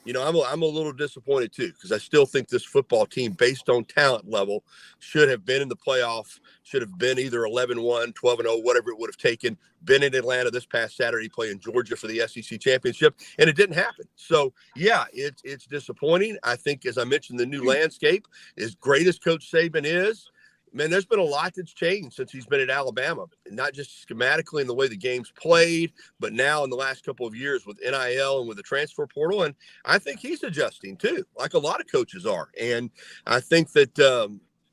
you know, I'm a little disappointed too, because I still think this football team, based on talent level, should have been in the playoff, should have been either 11-1, 12-0, whatever it would have taken, been in Atlanta this past Saturday playing Georgia for the SEC championship, and it didn't happen. So, yeah, it's disappointing. I think, as I mentioned, the new landscape, as great as Coach Saban is, man, there's been a lot that's changed since he's been at Alabama, not just schematically in the way the game's played, but now in the last couple of years with NIL and with the transfer portal. And I think he's adjusting too, like a lot of coaches are. And I think that,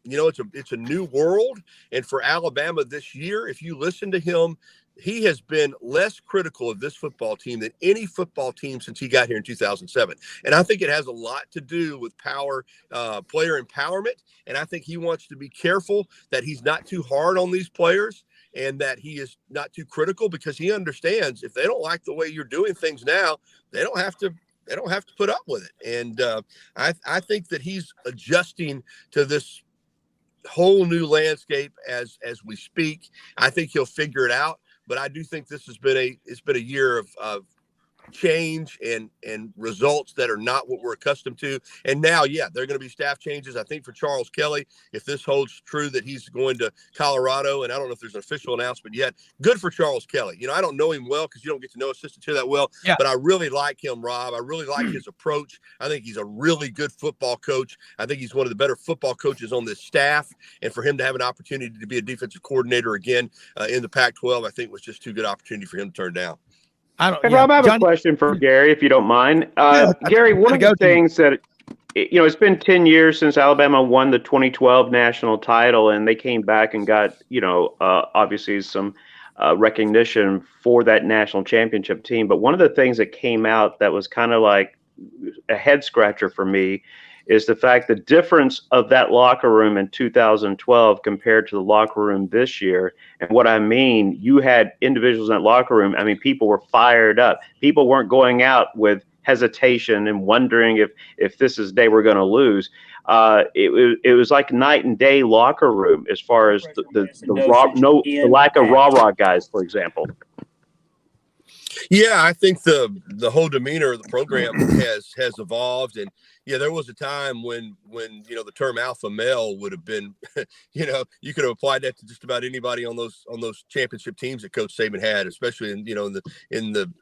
you know, it's a new world. And for Alabama this year, if you listen to him, he has been less critical of this football team than any football team since he got here in 2007. And I think it has a lot to do with player empowerment. And I think he wants to be careful that he's not too hard on these players and that he is not too critical, because he understands if they don't like the way you're doing things now, they don't have to put up with it. And I think that he's adjusting to this whole new landscape as we speak. I think he'll figure it out. But I do think this has been a year of change and results that are not what we're accustomed to. And now, yeah, there are going to be staff changes. I think for Charles Kelly, if this holds true that he's going to Colorado, and I don't know if there's an official announcement yet, good for Charles Kelly. You know, I don't know him well because you don't get to know assistants here that well, but I really like him, Rob. I really like his approach. I think he's a really good football coach. I think he's one of the better football coaches on this staff. And for him to have an opportunity to be a defensive coordinator again in the Pac-12, I think was just too good opportunity for him to turn down.
Rob, I have a question for Gary, if you don't mind. Gary, one of the things that, you know, it's been 10 years since Alabama won the 2012 national title, and they came back and got, you know, obviously some recognition for that national championship team. But one of the things that came out that was kind of like a head scratcher for me is the fact the difference of that locker room in 2012 compared to the locker room this year. And what I mean, you had individuals in that locker room. I mean, people were fired up. People weren't going out with hesitation and wondering if this is the day we're going to lose. It was like night and day locker room as far as the lack of rah-rah guys, for example.
Yeah, I think the whole demeanor of the program has evolved. And yeah, there was a time when you know, the term alpha male would have been, you know, you could have applied that to just about anybody on those championship teams that Coach Saban had, especially in the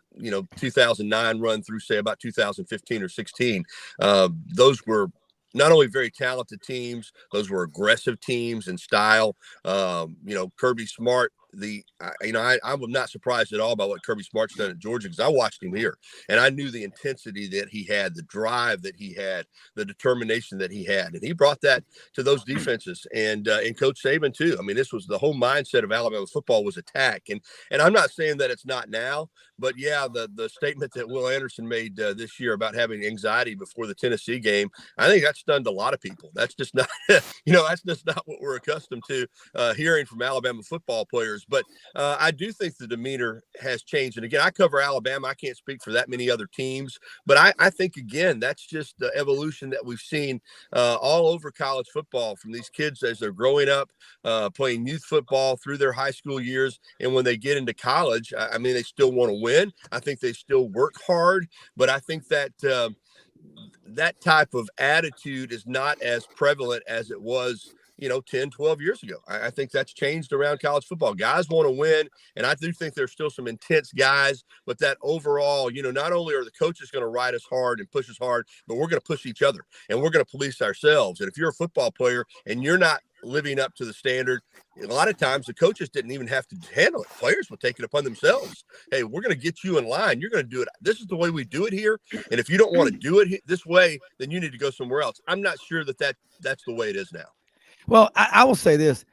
2009 run through, say, about 2015 or 16. Those were not only very talented teams, those were aggressive teams in style. You know, Kirby Smart I'm not surprised at all by what Kirby Smart's done at Georgia, because I watched him here and I knew the intensity that he had, the drive that he had, the determination that he had, and he brought that to those defenses. And Coach Saban too. I mean, this was the whole mindset of Alabama football was attack. And I'm not saying that it's not now, but yeah, the statement that Will Anderson made this year about having anxiety before the Tennessee game, I think that stunned a lot of people. That's just not, that's just not what we're accustomed to hearing from Alabama football players. But I do think the demeanor has changed. And again, I cover Alabama. I can't speak for that many other teams, but I think, again, that's just the evolution that we've seen all over college football from these kids as they're growing up, playing youth football through their high school years. And when they get into college, I mean, they still want to win. I think they still work hard, but I think that that type of attitude is not as prevalent as it was 10, 12 years ago. I think that's changed around college football. Guys want to win, and I do think there's still some intense guys, but that overall, not only are the coaches going to ride us hard and push us hard, but we're going to push each other, and we're going to police ourselves. And if you're a football player and you're not living up to the standard, a lot of times the coaches didn't even have to handle it. Players would take it upon themselves. Hey, we're going to get you in line. You're going to do it. This is the way we do it here. And if you don't want to do it this way, then you need to go somewhere else. I'm not sure that's the way it is now.
Well, I will say this.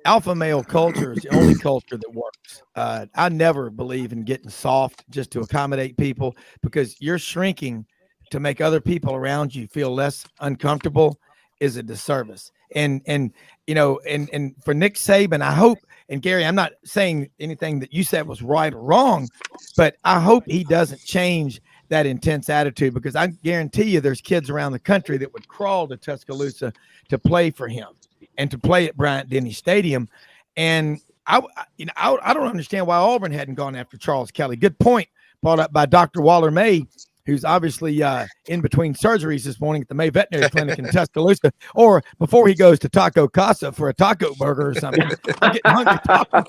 Alpha male culture is the only culture that works. I never believe in getting soft just to accommodate people, because you're shrinking to make other people around you feel less uncomfortable is a disservice. And for Nick Saban, I hope, and Gary, I'm not saying anything that you said was right or wrong, but I hope he doesn't change that intense attitude, because I guarantee you there's kids around the country that would crawl to Tuscaloosa to play for him and to play at Bryant-Denny Stadium. And I don't understand why Auburn hadn't gone after Charles Kelly. Good point brought up by Dr. Waller May, who's obviously in between surgeries this morning at the May Veterinary Clinic in Tuscaloosa, or before he goes to Taco Casa for a taco burger or something. I'm getting hungry talking.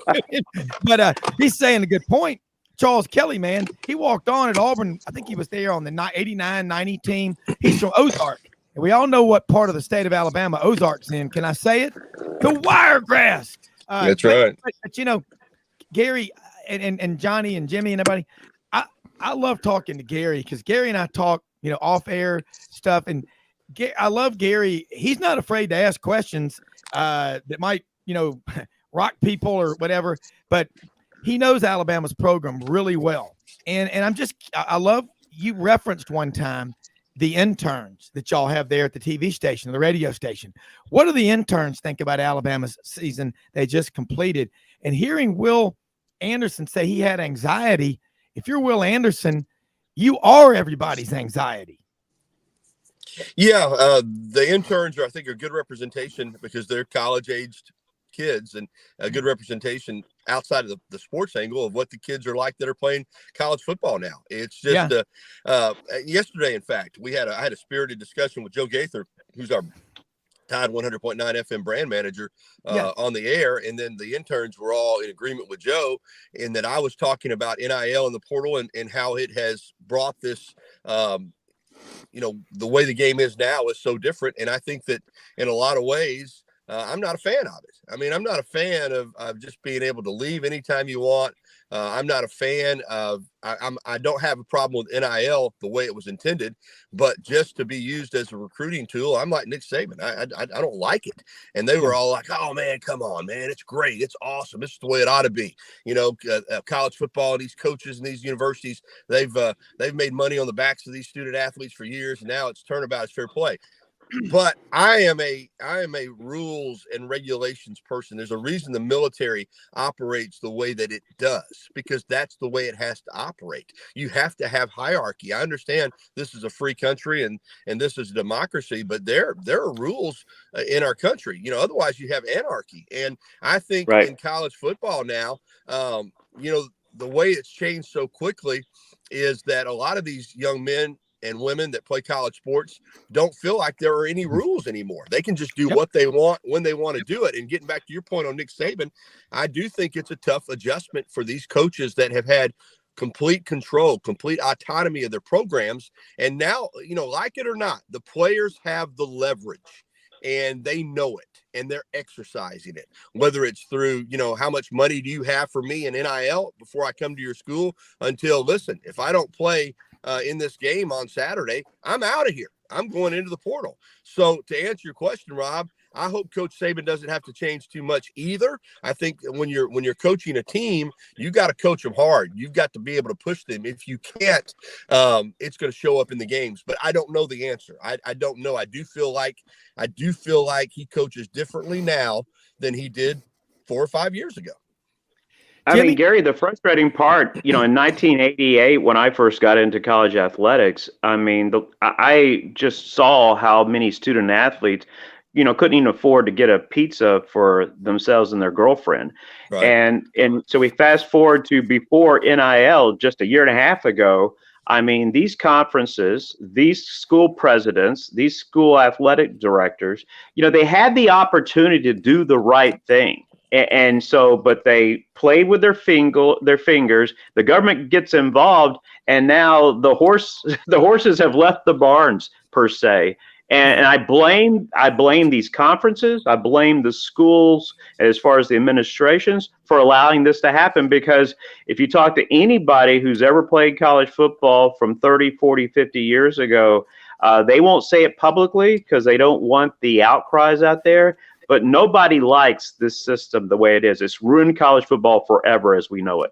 But he's saying a good point. Charles Kelly, man, he walked on at Auburn. I think he was there on the 89-90 team. He's from Ozark. And we all know what part of the state of Alabama Ozark's in. Can I say it? The Wiregrass.
That's right.
But Gary and Johnny and Jimmy and everybody, I love talking to Gary, because Gary and I talk, off air stuff. And I love Gary. He's not afraid to ask questions that might, rock people or whatever, but he knows Alabama's program really well. And I love, you referenced one time the interns that y'all have there at the TV station, the radio station. What do the interns think about Alabama's season they just completed? And hearing Will Anderson say he had anxiety, if you're Will Anderson, you are everybody's anxiety.
Yeah, the interns are, I think, a good representation, because they're college-aged kids, and a good representation outside of the sports angle of what the kids are like that are playing college football now. It's just yesterday, in fact, I had a spirited discussion with Joe Gaither, who's our Tide 100.9 FM brand manager on the air. And then the interns were all in agreement with Joe in that I was talking about NIL and the portal and how it has brought this, the way the game is now is so different. And I think that in a lot of ways, I'm not a fan of it. I mean, I'm not a fan of just being able to leave anytime you want. I'm not a fan of, I don't have a problem with NIL the way it was intended, but just to be used as a recruiting tool, I'm like Nick Saban. I don't like it. And they were all like, oh man, come on, man. It's great. It's awesome. This is the way it ought to be. College football and these coaches and these universities, they've made money on the backs of these student athletes for years. And now it's turnabout, it's fair play. But I am a rules and regulations person. There's a reason the military operates the way that it does, because that's the way it has to operate. You have to have hierarchy. I understand this is a free country and this is a democracy, but there are rules in our country. Otherwise you have anarchy. And I think in college football now, the way it's changed so quickly is that a lot of these young men and women that play college sports don't feel like there are any rules anymore. They can just do what they want when they want to do it. And getting back to your point on Nick Saban, I do think it's a tough adjustment for these coaches that have had complete control, complete autonomy of their programs. And now, like it or not, the players have the leverage and they know it. and they're exercising it, whether it's through, how much money do you have for me in NIL before I come to your school, until, listen, if I don't play in this game on Saturday, I'm out of here. I'm going into the portal. So to answer your question, Rob, I hope Coach Saban doesn't have to change too much either. I think when you're coaching a team, you got to coach them hard. You've got to be able to push them. If you can't, it's going to show up in the games. But I don't know the answer. I don't know. I do feel like he coaches differently now than he did 4 or 5 years ago.
I mean, Gary, the frustrating part, in 1988, when I first got into college athletics, I mean, I just saw how many student athletes, couldn't even afford to get a pizza for themselves and their girlfriend. Right. And so we fast forward to before NIL, just a year and a half ago. I mean, these conferences, these school presidents, these school athletic directors, they had the opportunity to do the right thing. And so, but they played with their fingers. The government gets involved, and now the horses have left the barns, per se. And I blame these conferences. I blame the schools, as far as the administrations, for allowing this to happen. Because if you talk to anybody who's ever played college football from 30, 40, 50 years ago, they won't say it publicly because they don't want the outcries out there. But nobody likes this system the way it is. It's ruined college football forever as we know it.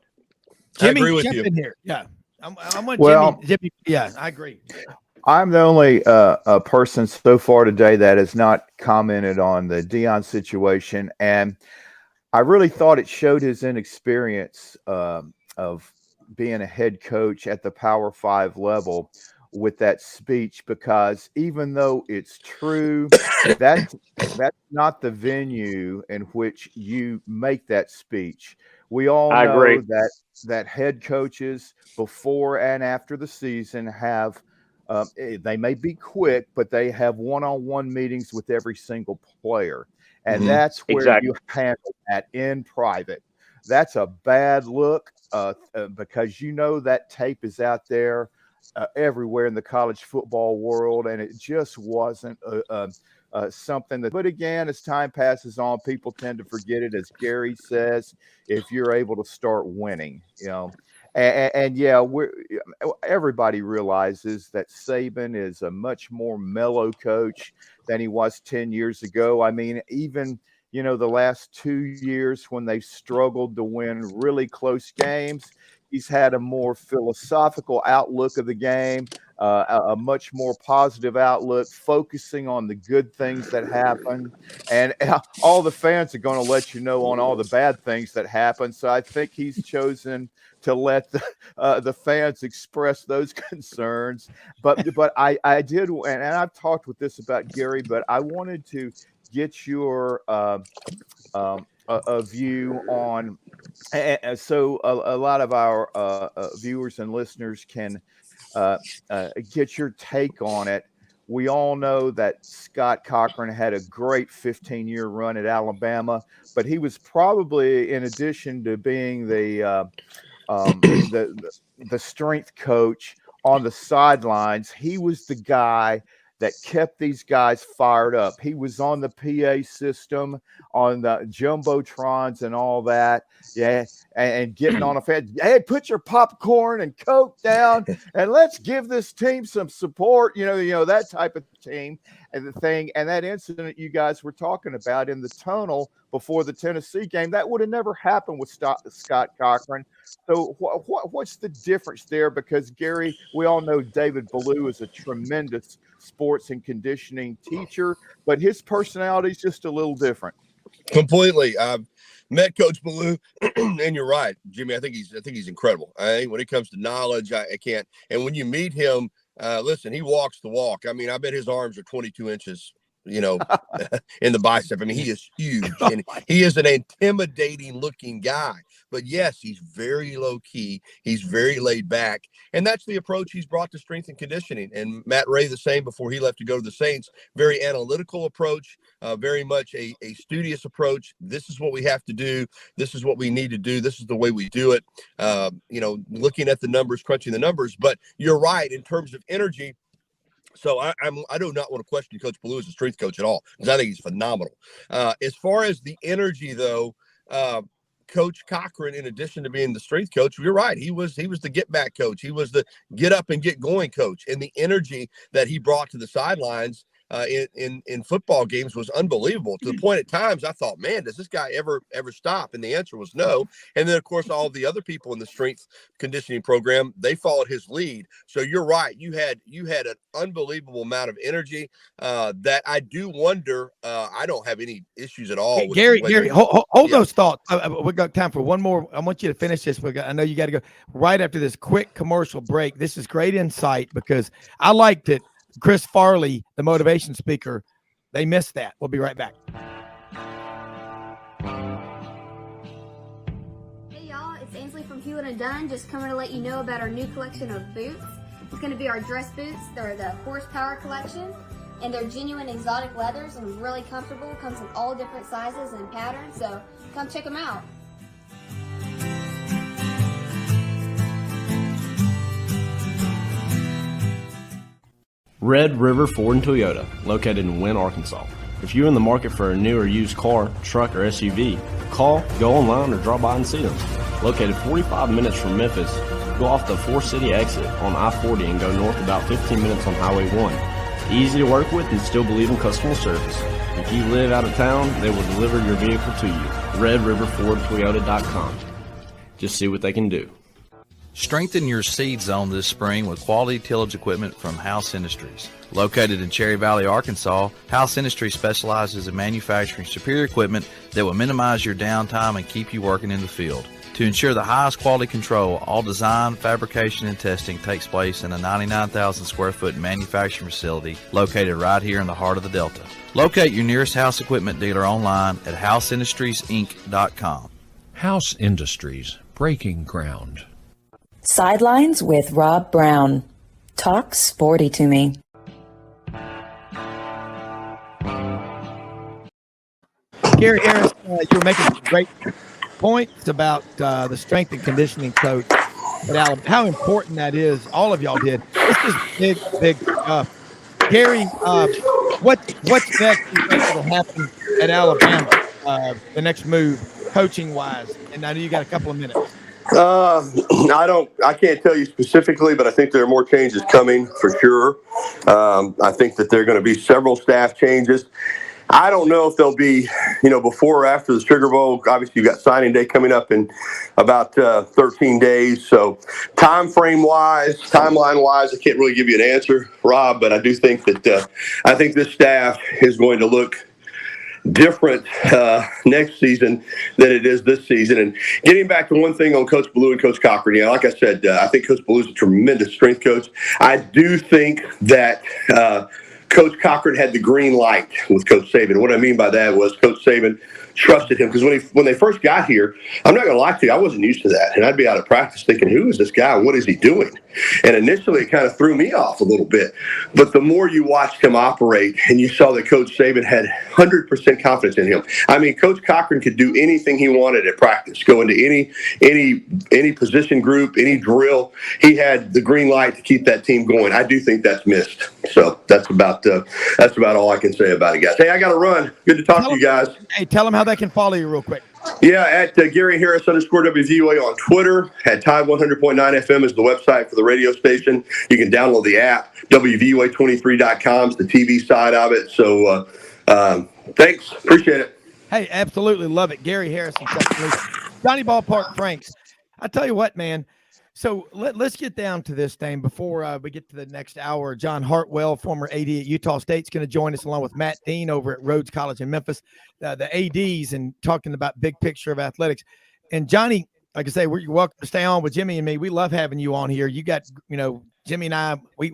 Jimmy,
I agree with
jump
you.
in here. Yeah, I want Jimmy. Yeah, I agree.
I'm the only person so far today that has not commented on the Deion situation, and I really thought it showed his inexperience of being a head coach at the Power 5 level with that speech, because even though it's true, that's not the venue in which you make that speech. We all know that head coaches before and after the season have they may be quick, but they have one-on-one meetings with every single player, and that's where you handle that in private. That's a bad look because that tape is out there everywhere in the college football world, and it just wasn't something that. But again, as time passes on, people tend to forget it. As Gary says, if you're able to start winning, and yeah, everybody realizes that Saban is a much more mellow coach than he was 10 years ago. I mean, even the last 2 years when they struggled to win really close games, he's had a more philosophical outlook of the game, a much more positive outlook, focusing on the good things that happen. And all the fans are going to let you know on all the bad things that happen. So I think he's chosen to let the fans express those concerns. But I did, and I've talked with this about Gary, but I wanted to get your a view on. So a lot of our viewers and listeners can get your take on it. We all know that Scott Cochran had a great 15-year run at Alabama, but he was probably, in addition to being the strength coach on the sidelines, he was the guy that kept these guys fired up. He was on the PA system, on the jumbotrons and all that. Yeah. And getting on a fan. Hey, put your popcorn and Coke down and let's give this team some support. That type of team and the thing. And that incident you guys were talking about in the tunnel before the Tennessee game, that would have never happened with Scott Cochran. So what's the difference there? Because Gary, we all know David Ballou is a tremendous sports and conditioning teacher, but his personality is just a little different.
Completely. I've met Coach Ballou, and you're right, Jimmy. I think he's incredible. When it comes to knowledge, I can't. And when you meet him, listen, he walks the walk. I mean, I bet his arms are 22 inches. In the bicep. I mean, he is huge, and he is an intimidating looking guy. But yes, he's very low key. He's very laid back, and that's the approach he's brought to strength and conditioning. And Matt Ray, the same before he left to go to the Saints. Very analytical approach, very much a studious approach. This is what we have to do. This is what we need to do. This is the way we do it. Looking at the numbers, crunching the numbers. But you're right in terms of energy. So I do not want to question Coach Ballou as a strength coach at all, because I think he's phenomenal. As far as the energy, though, Coach Cochran, in addition to being the strength coach, you're right. He was the get back coach. He was the get up and get going coach. And the energy that he brought to the sidelines in football games was unbelievable, to the point at times I thought, man, does this guy ever stop? And the answer was no. And then, of course, all the other people in the strength conditioning program, they followed his lead. So you're right. You had an unbelievable amount of energy that I do wonder. I don't have any issues at all.
Hey, Gary, hold those thoughts. We got time for one more. I want you to finish this. I know you got to go right after this quick commercial break. This is great insight, because I liked it. Chris Farley, the motivation speaker, they missed that. We'll be right back.
Hey y'all, it's Ainsley from Hewlett & Dunn, just coming to let you know about our new collection of boots. It's going to be our dress boots. They're the horsepower collection, and they're genuine exotic leathers and really comfortable. Comes in all different sizes and patterns, so come check them out.
Red River Ford and Toyota, located in Wynne, Arkansas. If you're in the market for a new or used car, truck, or SUV, call, go online, or drop by and see them. Located 45 minutes from Memphis, go off the 4-city exit on I-40 and go north about 15 minutes on Highway 1. Easy to work with and still believe in customer service. If you live out of town, they will deliver your vehicle to you. RedRiverFordToyota.com. Just see what they can do.
Strengthen your seed zone this spring with quality tillage equipment from House Industries. Located in Cherry Valley, Arkansas, House Industries specializes in manufacturing superior equipment that will minimize your downtime and keep you working in the field. To ensure the highest quality control, all design, fabrication, and testing takes place in a 99,000 square foot manufacturing facility located right here in the heart of the Delta. Locate your nearest House equipment dealer online at houseindustriesinc.com.
House Industries, breaking ground.
Sidelines with Rob Browne. Talk sporty to me.
Gary Harris, you were making great points about the strength and conditioning coach at Alabama, how important that is. All of y'all did. This is big stuff. Gary, what's next you think will happen at Alabama, the next move, coaching-wise? And I know you got a couple of minutes.
I can't tell you specifically, but I think there are more changes coming for sure. I think that there are going to be several staff changes. I don't know if they'll be, before or after the Sugar Bowl. Obviously, you've got signing day coming up in about 13 days. So timeline wise, I can't really give you an answer, Rob, but I do think that I think this staff is going to look different next season than it is this season. And getting back to one thing on Coach Ballou and Coach Cochran, like I said, I think Coach Ballou is a tremendous strength coach. I do think that Coach Cochran had the green light with Coach Saban. What I mean by that was Coach Saban trusted him, because when they first got here, I'm not going to lie to you, I wasn't used to that. And I'd be out of practice thinking, who is this guy? What is he doing? And initially, it kind of threw me off a little bit. But the more you watched him operate and you saw that Coach Saban had 100% confidence in him. I mean, Coach Cochran could do anything he wanted at practice, go into any position group, any drill. He had the green light to keep that team going. I do think that's missed. So that's about all I can say about it, guys. Hey, I got to run. Good to talk to you guys.
Hey, tell them how they can follow you real quick.
Yeah, at Gary Harris _WVUA on Twitter. At Tide 100.9 FM is the website for the radio station. You can download the app. WVUA23.com is the TV side of it. So thanks. Appreciate it.
Hey, absolutely love it. Gary Harris and Johnny Ballpark Franks. I tell you what, man. So let's get down to this thing before we get to the next hour. John Hartwell, former AD at Utah State, is going to join us along with Matt Dean over at Rhodes College in Memphis, the ADs, and talking about big picture of athletics. And Johnny, like I say, you're welcome to stay on with Jimmy and me. We love having you on here. You got, Jimmy and I, we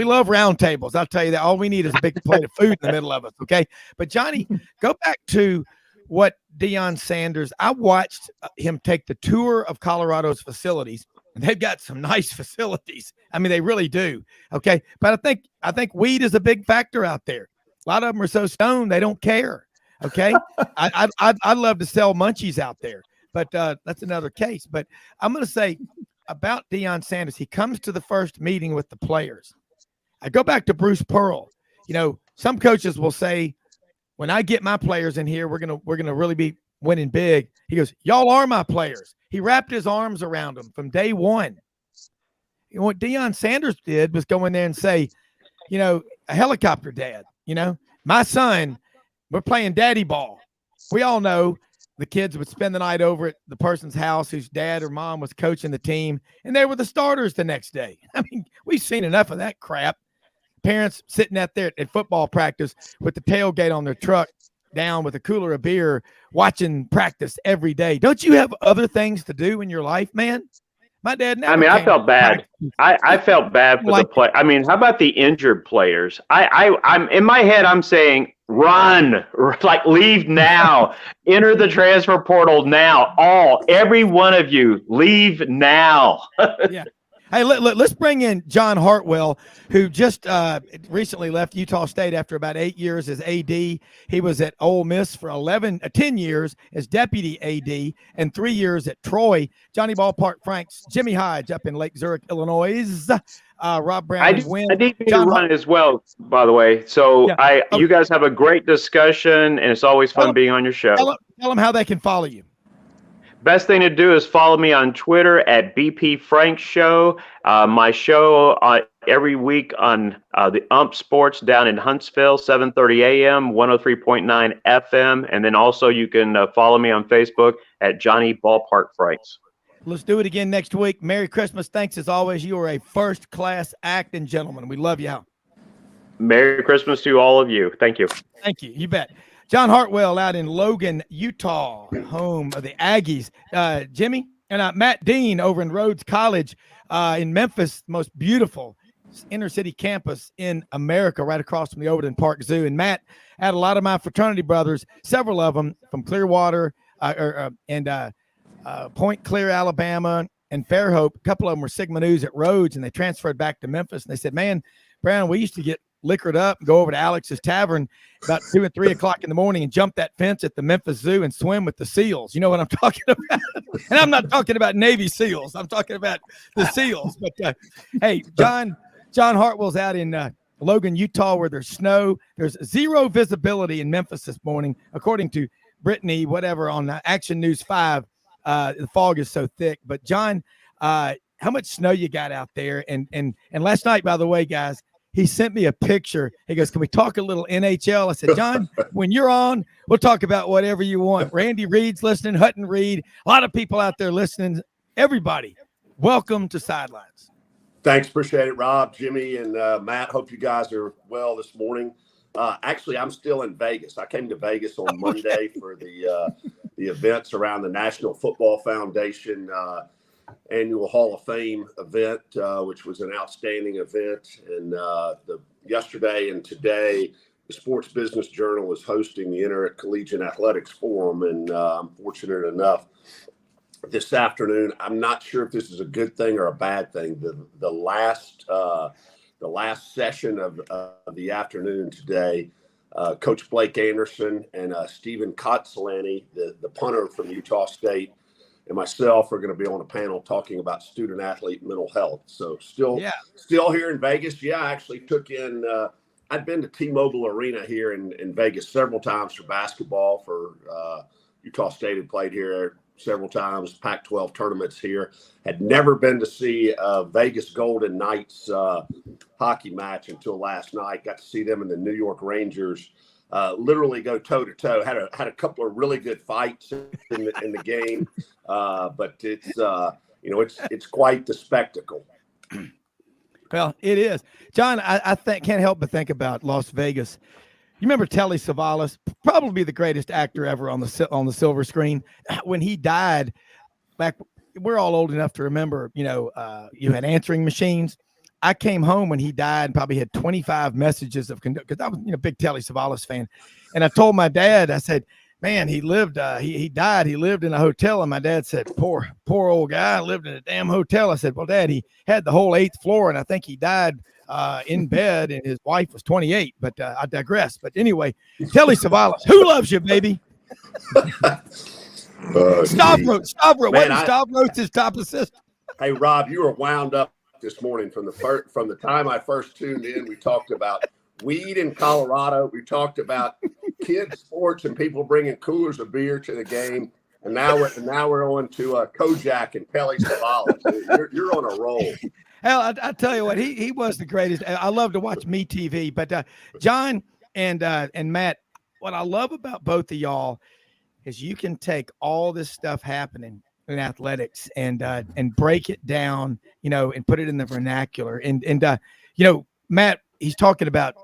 love round tables. I'll tell you that all we need is a big plate of food in the middle of us. Okay. But Johnny, go back to what Deion Sanders, I watched him take the tour of Colorado's facilities. And they've got some nice facilities. I mean, they really do. Okay. But I think weed is a big factor out there. A lot of them are so stoned, they don't care. Okay. I'd love to sell munchies out there, but that's another case. But I'm going to say about Deion Sanders, he comes to the first meeting with the players. I go back to Bruce Pearl. Some coaches will say, when I get my players in here, we're gonna really be winning big. He goes, y'all are my players. He wrapped his arms around them from day one. What Deion Sanders did was go in there and say, a helicopter dad, my son, we're playing daddy ball. We all know the kids would spend the night over at the person's house whose dad or mom was coaching the team, and they were the starters the next day. I mean, we've seen enough of that crap. Parents sitting out there at football practice with the tailgate on their truck down with a cooler of beer, watching practice every day. Don't you have other things to do in your life, man? My dad never
I felt bad. I felt bad for the play. I mean, how about the injured players? I'm in my head, I'm saying, run, like leave now, enter the transfer portal now. Every one of you, leave now.
Yeah. Hey, let's bring in John Hartwell, who just recently left Utah State after about 8 years as AD. He was at Ole Miss for 10 years as deputy AD and 3 years at Troy. Johnny Ballpark Franks, Jimmy Hodge up in Lake Zurich, Illinois. Rob Browne.
I need to run as well, by the way. So yeah. You guys have a great discussion, and it's always fun being on your show.
Tell them how they can follow you.
Best thing to do is follow me on Twitter at BP Frank Show. My show every week on the Ump Sports down in Huntsville, 7:30 a.m., 103.9 FM. And then also you can follow me on Facebook at Johnny Ballpark Franks.
Let's do it again next week. Merry Christmas. Thanks as always. You are a first-class acting gentleman. We love you.
Merry Christmas to all of you. Thank you.
Thank you. You bet. John Hartwell out in Logan, Utah, home of the Aggies. Jimmy and Matt Dean over in Rhodes College in Memphis, most beautiful inner city campus in America, right across from the Overton Park Zoo. And Matt had a lot of my fraternity brothers, several of them from Clearwater and Point Clear, Alabama, and Fairhope. A couple of them were Sigma News at Rhodes, and they transferred back to Memphis. And they said, man, Browne, we used to get liquored up and go over to Alex's Tavern about 2 and 3 o'clock in the morning and jump that fence at the Memphis Zoo and swim with the seals. You know what I'm talking about? And I'm not talking about Navy SEALs. I'm talking about the seals. But hey, John Hartwell's out in Logan, Utah, where there's snow. There's zero visibility in Memphis this morning, according to Brittany, whatever, on Action News 5. The fog is so thick. But John, how much snow you got out there? And last night, by the way, guys, he sent me a picture. He goes, can we talk a little NHL? I said, John, when you're on, we'll talk about whatever you want. Randy Reed's listening, Hutton Reed, a lot of people out there listening. Everybody, welcome to Sidelines.
Thanks. Appreciate it, Rob, Jimmy, and Matt. Hope you guys are well this morning. Actually, I'm still in Vegas. I came to Vegas on Monday for the events around the National Football Foundation annual Hall of Fame event, which was an outstanding event. And yesterday and today, the Sports Business Journal is hosting the Intercollegiate Athletics Forum. And I'm fortunate enough this afternoon, I'm not sure if this is a good thing or a bad thing. The last session of the afternoon today, Coach Blake Anderson and Stephen Kotsalani, the punter from Utah State, and myself are going to be on a panel talking about student athlete mental health. So still here in Vegas. Yeah, I actually took in, I'd been to T-Mobile Arena here in Vegas several times for basketball. For Utah State had played here several times, Pac-12 tournaments here. Had never been to see a Vegas Golden Knights hockey match until last night. Got to see them in the New York Rangers literally go toe-to-toe. Had a couple of really good fights in the game, but it's quite the spectacle.
Well, it is. John, I can't help but think about Las Vegas. You remember Telly Savalas, probably the greatest actor ever on the silver screen. When he died, back, we're all old enough to remember, you had answering machines. I came home when he died and probably had 25 messages because I was a big Telly Savalas fan. And I told my dad, I said, man, he lived, he died. He lived in a hotel. And my dad said, poor old guy lived in a damn hotel. I said, well, Dad, he had the whole 8th floor. And I think he died in bed, and his wife was 28, but I digress. But anyway, Telly Savalas, who loves you, baby? Stavros,
Man,
Stavros, his top assistant.
Hey, Rob, you were wound up this morning. From the time I first tuned in, we talked about weed in Colorado. We talked about kids sports and people bringing coolers of beer to the game. And now we're on to Kojak and Kelly Savalas. You're on a roll.
Hell, I tell you what, he was the greatest. I love to watch Me TV, but John and Matt, what I love about both of y'all is you can take all this stuff happening in athletics and break it down, and put it in the vernacular. And Matt, he's talking about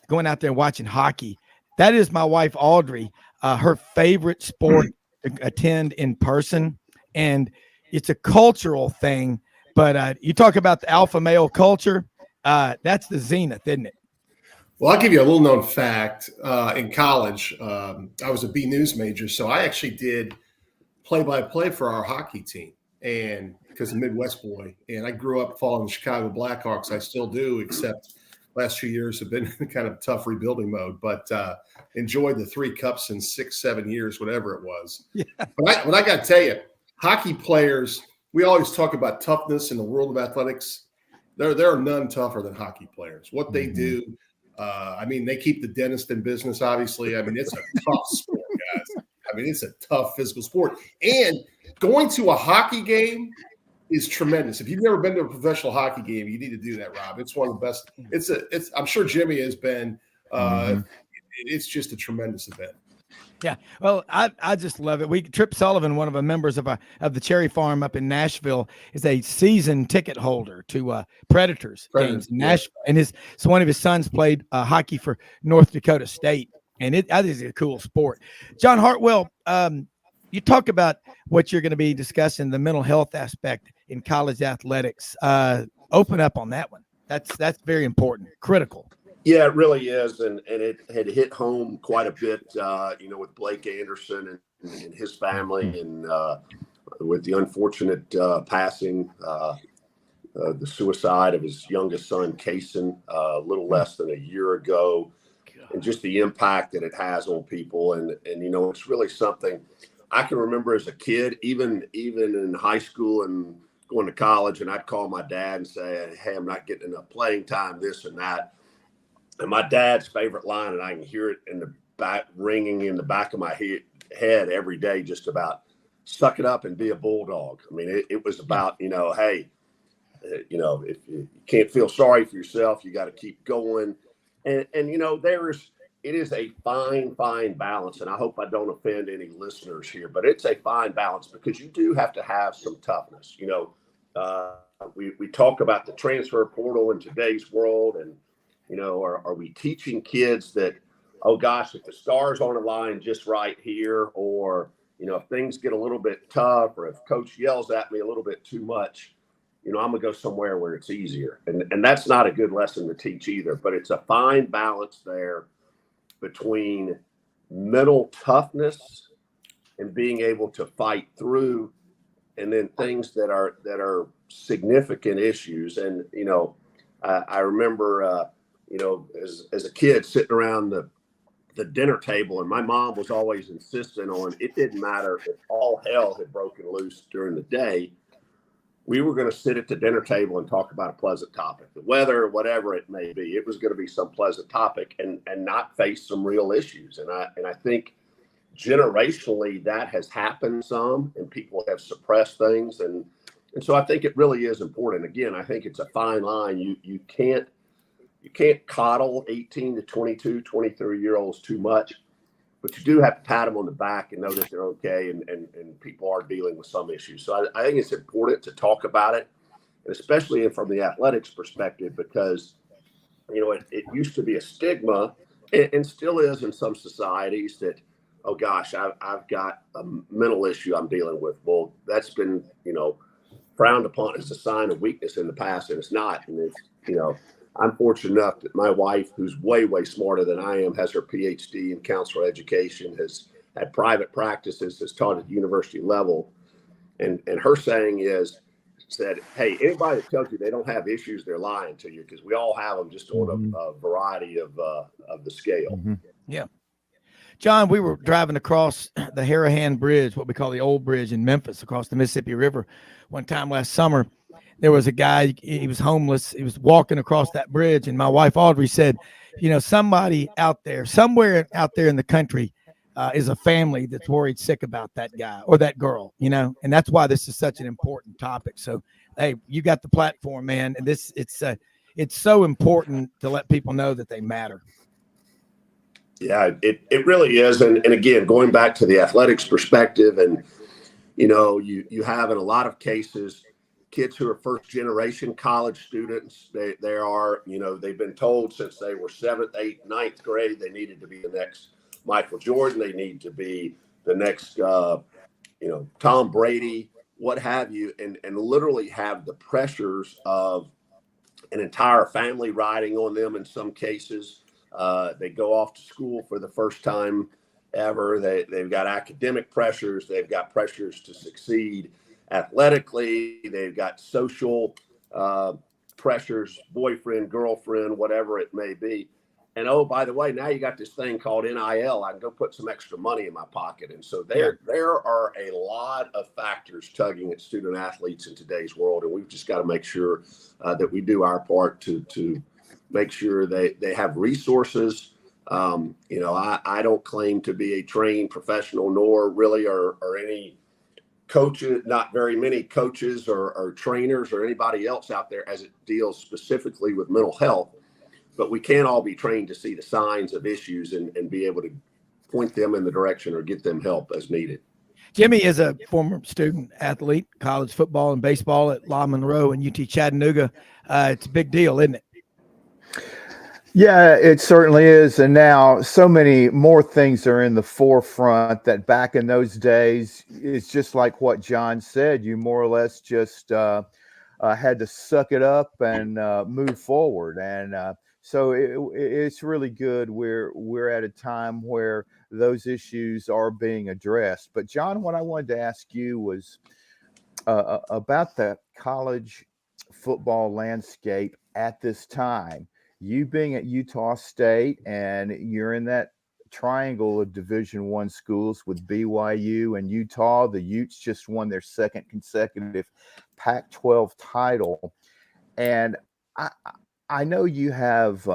going out there and watching hockey. That is my wife, Audrey, her favorite sport to attend in person. And it's a cultural thing, but you talk about the alpha male culture. That's the zenith, isn't it?
Well, I'll give you a little known fact. In college, I was a B News major, so I actually did play-by-play for our hockey team, and because I'm a Midwest boy, and I grew up following the Chicago Blackhawks. I still do, except last few years have been kind of tough rebuilding mode, but enjoyed the 3 cups in 6-7 years, whatever it was. Yeah. But I got to tell you, hockey players, we always talk about toughness in the world of athletics. There are none tougher than hockey players. What they do, they keep the dentist in business, obviously. It's a tough sport, guys. It's a tough physical sport. And going to a hockey game is tremendous. If you've never been to a professional hockey game, you need to do that, Rob. It's one of the best. I'm sure Jimmy has been. It's just a tremendous event.
Yeah. Well, I just love it. Trip Sullivan, one of the members of the Cherry Farm up in Nashville, is a season ticket holder to Predators games in Nashville. And so one of his sons played hockey for North Dakota State. And I think it's a cool sport. John Hartwell, you talk about what you're going to be discussing, the mental health aspect in college athletics. Open up on that one. That's very important, critical.
Yeah, it really is. And it had hit home quite a bit, with Blake Anderson and his family, and with the unfortunate passing, the suicide of his youngest son, Kaysen, a little less than a year ago. And just the impact that it has on people. And it's really something I can remember as a kid, even in high school and going to college, and I'd call my dad and say, hey, I'm not getting enough playing time, this and that. And my dad's favorite line, and I can hear it in the back, ringing in the back of my head every day, just about suck it up and be a bulldog. It was about, hey, if you can't feel sorry for yourself, you got to keep going. And it is a fine balance, and I hope I don't offend any listeners here, but it's a fine balance because you do have to have some toughness. We talk about the transfer portal in today's world, and are we teaching kids that, oh gosh, if the star's on the line just right here, or if things get a little bit tough, or if coach yells at me a little bit too much, I'm going to go somewhere where it's easier. And that's not a good lesson to teach either. But it's a fine balance there between mental toughness and being able to fight through, and then things that are significant issues. And, I remember, as a kid sitting around the dinner table, and my mom was always insistent on it didn't matter if all hell had broken loose during the day. We were going to sit at the dinner table and talk about a pleasant topic, the weather, whatever it may be. It was going to be some pleasant topic and not face some real issues. And I think generationally that has happened some, and people have suppressed things. And so I think it really is important. Again, I think it's a fine line. You can't coddle 18 to 22, 23-year-olds too much. But you do have to pat them on the back and know that they're okay, and people are dealing with some issues. So I think it's important to talk about it, and especially from the athletics perspective, because, it used to be a stigma, and still is in some societies, that, oh gosh, I've got a mental issue I'm dealing with. Well, that's been, frowned upon as a sign of weakness in the past, and it's not. And it's, I'm fortunate enough that my wife, who's way, way smarter than I am, has her PhD in counselor education, has had private practices, has taught at university level. And her saying said, hey, anybody that tells you they don't have issues, they're lying to you, because we all have them, just on a variety of the scale.
Mm-hmm. Yeah. John, we were driving across the Harahan Bridge, what we call the old bridge in Memphis, across the Mississippi River one time last summer. there was a guy, he was homeless. He was walking across that bridge. And my wife, Audrey, said, somebody out there, somewhere out there in the country is a family that's worried sick about that guy or that girl, and that's why this is such an important topic. So, hey, you got the platform, man. And it's so important to let people know that they matter.
Yeah, it really is. And again, going back to the athletics perspective, and, you have in a lot of cases, kids who are first generation college students. They are, they've been told since they were 7th, 8th, 9th grade, they needed to be the next Michael Jordan. They need to be the next, Tom Brady, what have you, and literally have the pressures of an entire family riding on them in some cases. They go off to school for the first time ever. They've got academic pressures. They've got pressures to succeed athletically. They've got social pressures, boyfriend, girlfriend, whatever it may be. And oh, by the way, now you got this thing called NIL. I can go put some extra money in my pocket. And so there are a lot of factors tugging at student athletes in today's world. And we've just got to make sure that we do our part to make sure they have resources. I don't claim to be a trained professional, nor really are any coaches, not very many coaches or trainers or anybody else out there as it deals specifically with mental health. But we can all be trained to see the signs of issues and be able to point them in the direction or get them help as needed.
Jimmy is a former student athlete, college football and baseball at La Monroe and UT Chattanooga. It's a big deal, isn't it?
Yeah, it certainly is. And now so many more things are in the forefront that back in those days, it's just like what John said. You more or less just had to suck it up and move forward. And so it's really good. We're at a time where those issues are being addressed. But John, what I wanted to ask you was about the college football landscape at this time. You being at Utah State, and you're in that triangle of Division I schools with BYU and Utah. The Utes just won their second consecutive Pac-12 title. And I know you have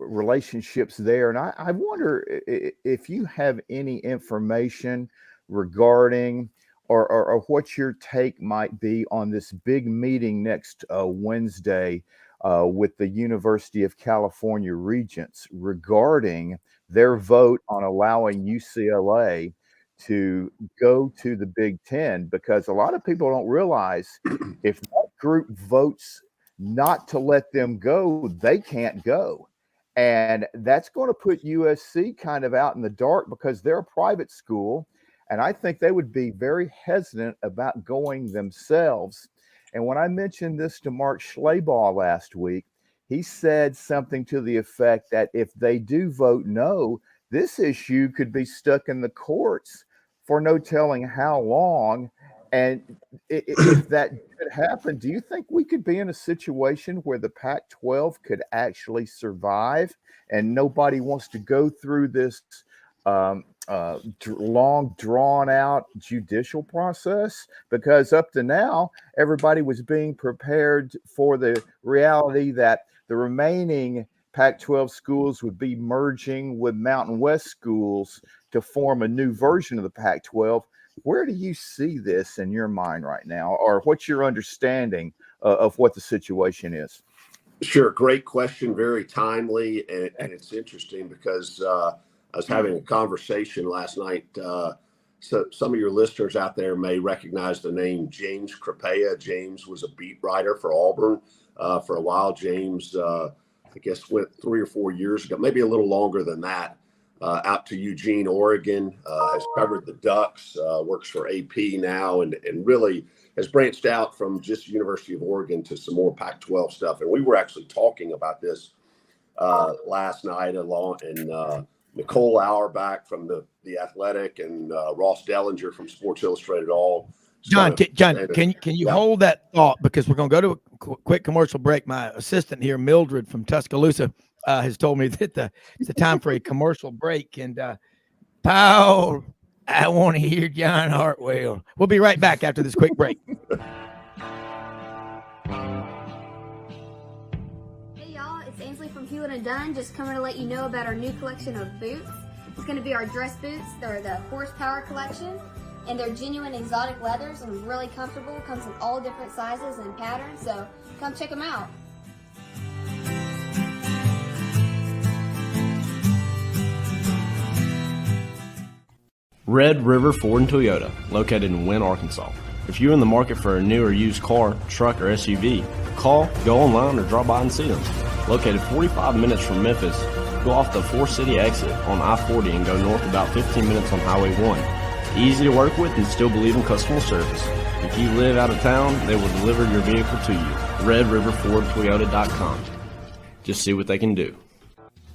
relationships there, and I wonder if you have any information regarding or what your take might be on this big meeting next Wednesday with the University of California Regents regarding their vote on allowing UCLA to go to the Big Ten, because a lot of people don't realize if that group votes not to let them go, they can't go. And that's going to put USC kind of out in the dark because they're a private school. And I think they would be very hesitant about going themselves. And when I mentioned this to Mark Schleybaugh last week, he said something to the effect that if they do vote no, this issue could be stuck in the courts for no telling how long. And if that could happen, do you think we could be in a situation where the Pac-12 could actually survive and nobody wants to go through this long drawn out judicial process? Because up to now, everybody was being prepared for the reality that the remaining Pac-12 schools would be merging with Mountain West schools to form a new version of the Pac-12. Where do you see this in your mind right now, or what's your understanding of what the situation is?
Sure. Great question. Very timely. And it's interesting because I was having a conversation last night. So some of your listeners out there may recognize the name James Crepea. James was a beat writer for Auburn for a while. James, I guess, went 3 or 4 years ago, maybe a little longer than that, out to Eugene, Oregon, has covered the Ducks, works for AP now, and really has branched out from just University of Oregon to some more Pac-12 stuff. And we were actually talking about this last night and Nicole Auerbach from the Athletic and Ross Dellinger from Sports Illustrated all.
John, can you hold that thought, because we're going to go to a quick commercial break. My assistant here, Mildred from Tuscaloosa, has told me that it's the time for a commercial break. And Paul, I want to hear John Hartwell. We'll be right back after this quick break.
Hewlett & Dunn, just coming to let you know about our new collection of boots. It's going to be our dress boots. They're the horsepower collection, and they're genuine exotic leathers and really comfortable. Comes in all different sizes and patterns, so come check them out.
Red River Ford and Toyota, located in Wynne, Arkansas. If you're in the market for a new or used car, truck, or SUV, call, go online, or drop by and see them. Located 45 minutes from Memphis, go off the 4-city exit on I-40 and go north about 15 minutes on Highway 1. Easy to work with and still believe in customer service. If you live out of town, they will deliver your vehicle to you. RedRiverFordToyota.com. Just see what they can do.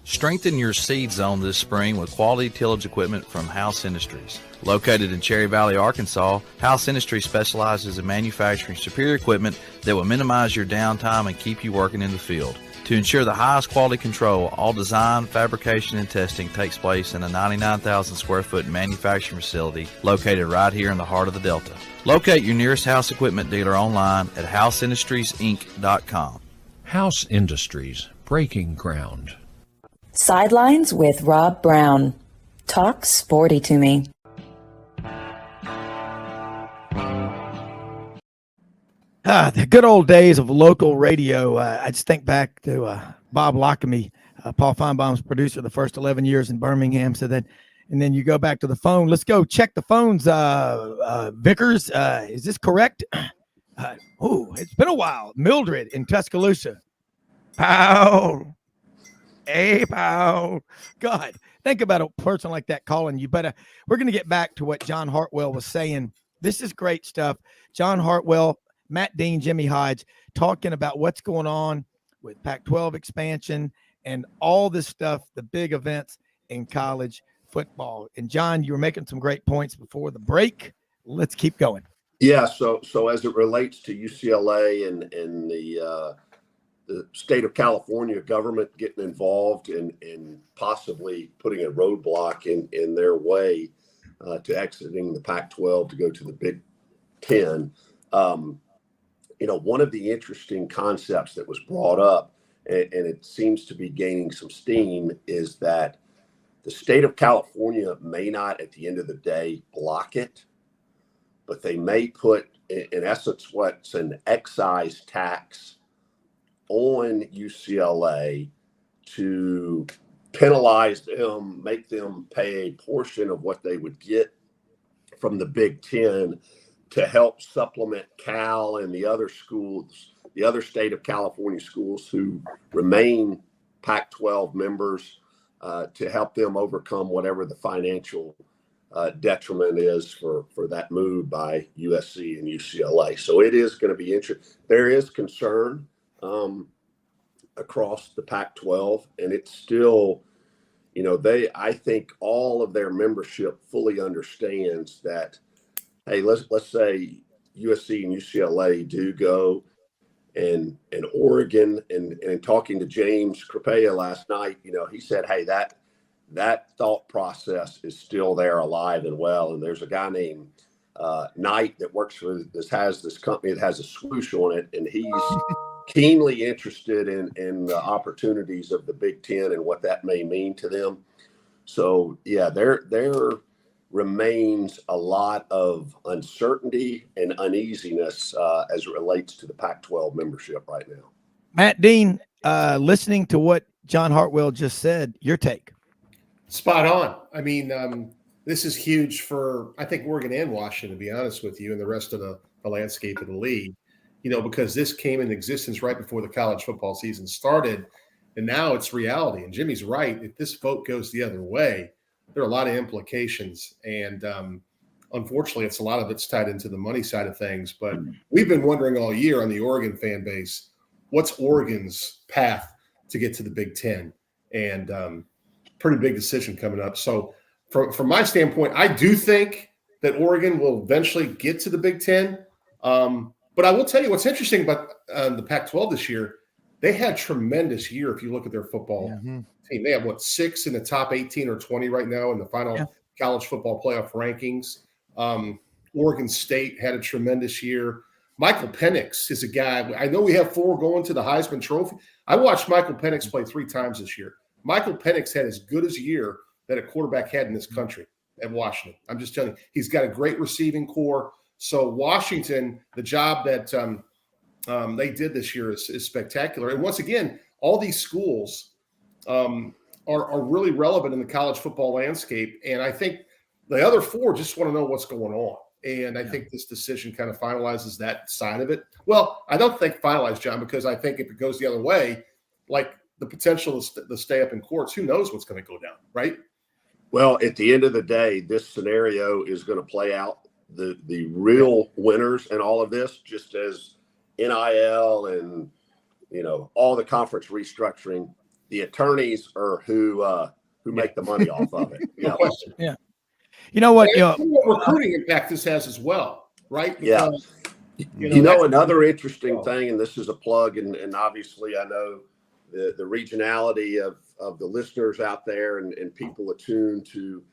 Strengthen your seed zone this spring with quality tillage equipment from House Industries. Located in Cherry Valley, Arkansas, House Industries specializes in manufacturing superior equipment that will minimize your downtime and keep you working in the field. To ensure the highest quality control, all design, fabrication, and testing takes place in a 99,000 square foot manufacturing facility located right here in the heart of the Delta. Locate your nearest House equipment dealer online at houseindustriesinc.com.
House Industries, breaking ground.
Sidelines with Rob Browne. Talk sporty to me.
The good old days of local radio. I just think back to Bob Lockamy, Paul Feinbaum's producer, the first 11 years in Birmingham. So that, and then you go back to the phone. Let's go check the phones. Vickers, is this correct? It's been a while. Mildred in Tuscaloosa. Pow. Hey, pal. God, think about a person like that calling you. But we're going to get back to what John Hartwell was saying. This is great stuff. John Hartwell, Matt Dean, Jimmy Hodge, talking about what's going on with Pac-12 expansion and all this stuff, the big events in college football. And, John, you were making some great points before the break. Let's keep going.
Yeah, so as it relates to UCLA and the state of California government getting involved in possibly putting a roadblock in their way to exiting the Pac-12 to go to the Big Ten. One of the interesting concepts that was brought up, and it seems to be gaining some steam, is that the state of California may not, at the end of the day, block it, but they may put, in essence, what's an excise tax on UCLA to penalize them, make them pay a portion of what they would get from the Big Ten to help supplement Cal and the other schools, the other state of California schools who remain Pac-12 members, to help them overcome whatever the financial detriment is for that move by USC and UCLA. So it is going to be interesting. There is concern across the Pac-12, and it's still, I think all of their membership fully understands that, hey, let's say USC and UCLA do go, and Oregon, and talking to James Crepea last night, he said, hey, that thought process is still there, alive and well. And there's a guy named Knight that works for this company that has a swoosh on it, and he's keenly interested in the opportunities of the Big Ten and what that may mean to them. So yeah, there remains a lot of uncertainty and uneasiness as it relates to the Pac-12 membership right now.
Matt Dean, listening to what John Hartwell just said, your take.
Spot on. I mean, this is huge for, I think, Oregon and Washington, to be honest with you, and the rest of the landscape of the league, because this came into existence right before the college football season started, and now it's reality. And Jimmy's right. If this vote goes the other way, there are a lot of implications. And unfortunately, a lot of it's tied into the money side of things. But we've been wondering all year on the Oregon fan base, what's Oregon's path to get to the Big Ten? And pretty big decision coming up. So from my standpoint, I do think that Oregon will eventually get to the Big Ten. But I will tell you what's interesting about the Pac-12 this year. They had a tremendous year if you look at their football team. They have, 6 in the top 18 or 20 right now in the final college football playoff rankings. Oregon State had a tremendous year. Michael Penix is a guy. I know we have 4 going to the Heisman Trophy. I watched Michael Penix play 3 times this year. Michael Penix had as good as a year that a quarterback had in this country at Washington. I'm just telling you, he's got a great receiving core. So Washington, the job that they did this year is spectacular. And once again, all these schools are really relevant in the college football landscape. And I think the other 4 just want to know what's going on. And I think this decision kind of finalizes that side of it. Well, I don't think finalized, John, because I think if it goes the other way, like the potential to stay up in courts, who knows what's going to go down, right?
Well, at the end of the day, this scenario is going to play out. The real winners in all of this, just as NIL and, all the conference restructuring, the attorneys are who make the money off of it.
No question.
Yeah. You know what?
What recruiting impact this has as well, right? Because,
another interesting thing, and this is a plug, and obviously I know the regionality of the listeners out there and people attuned to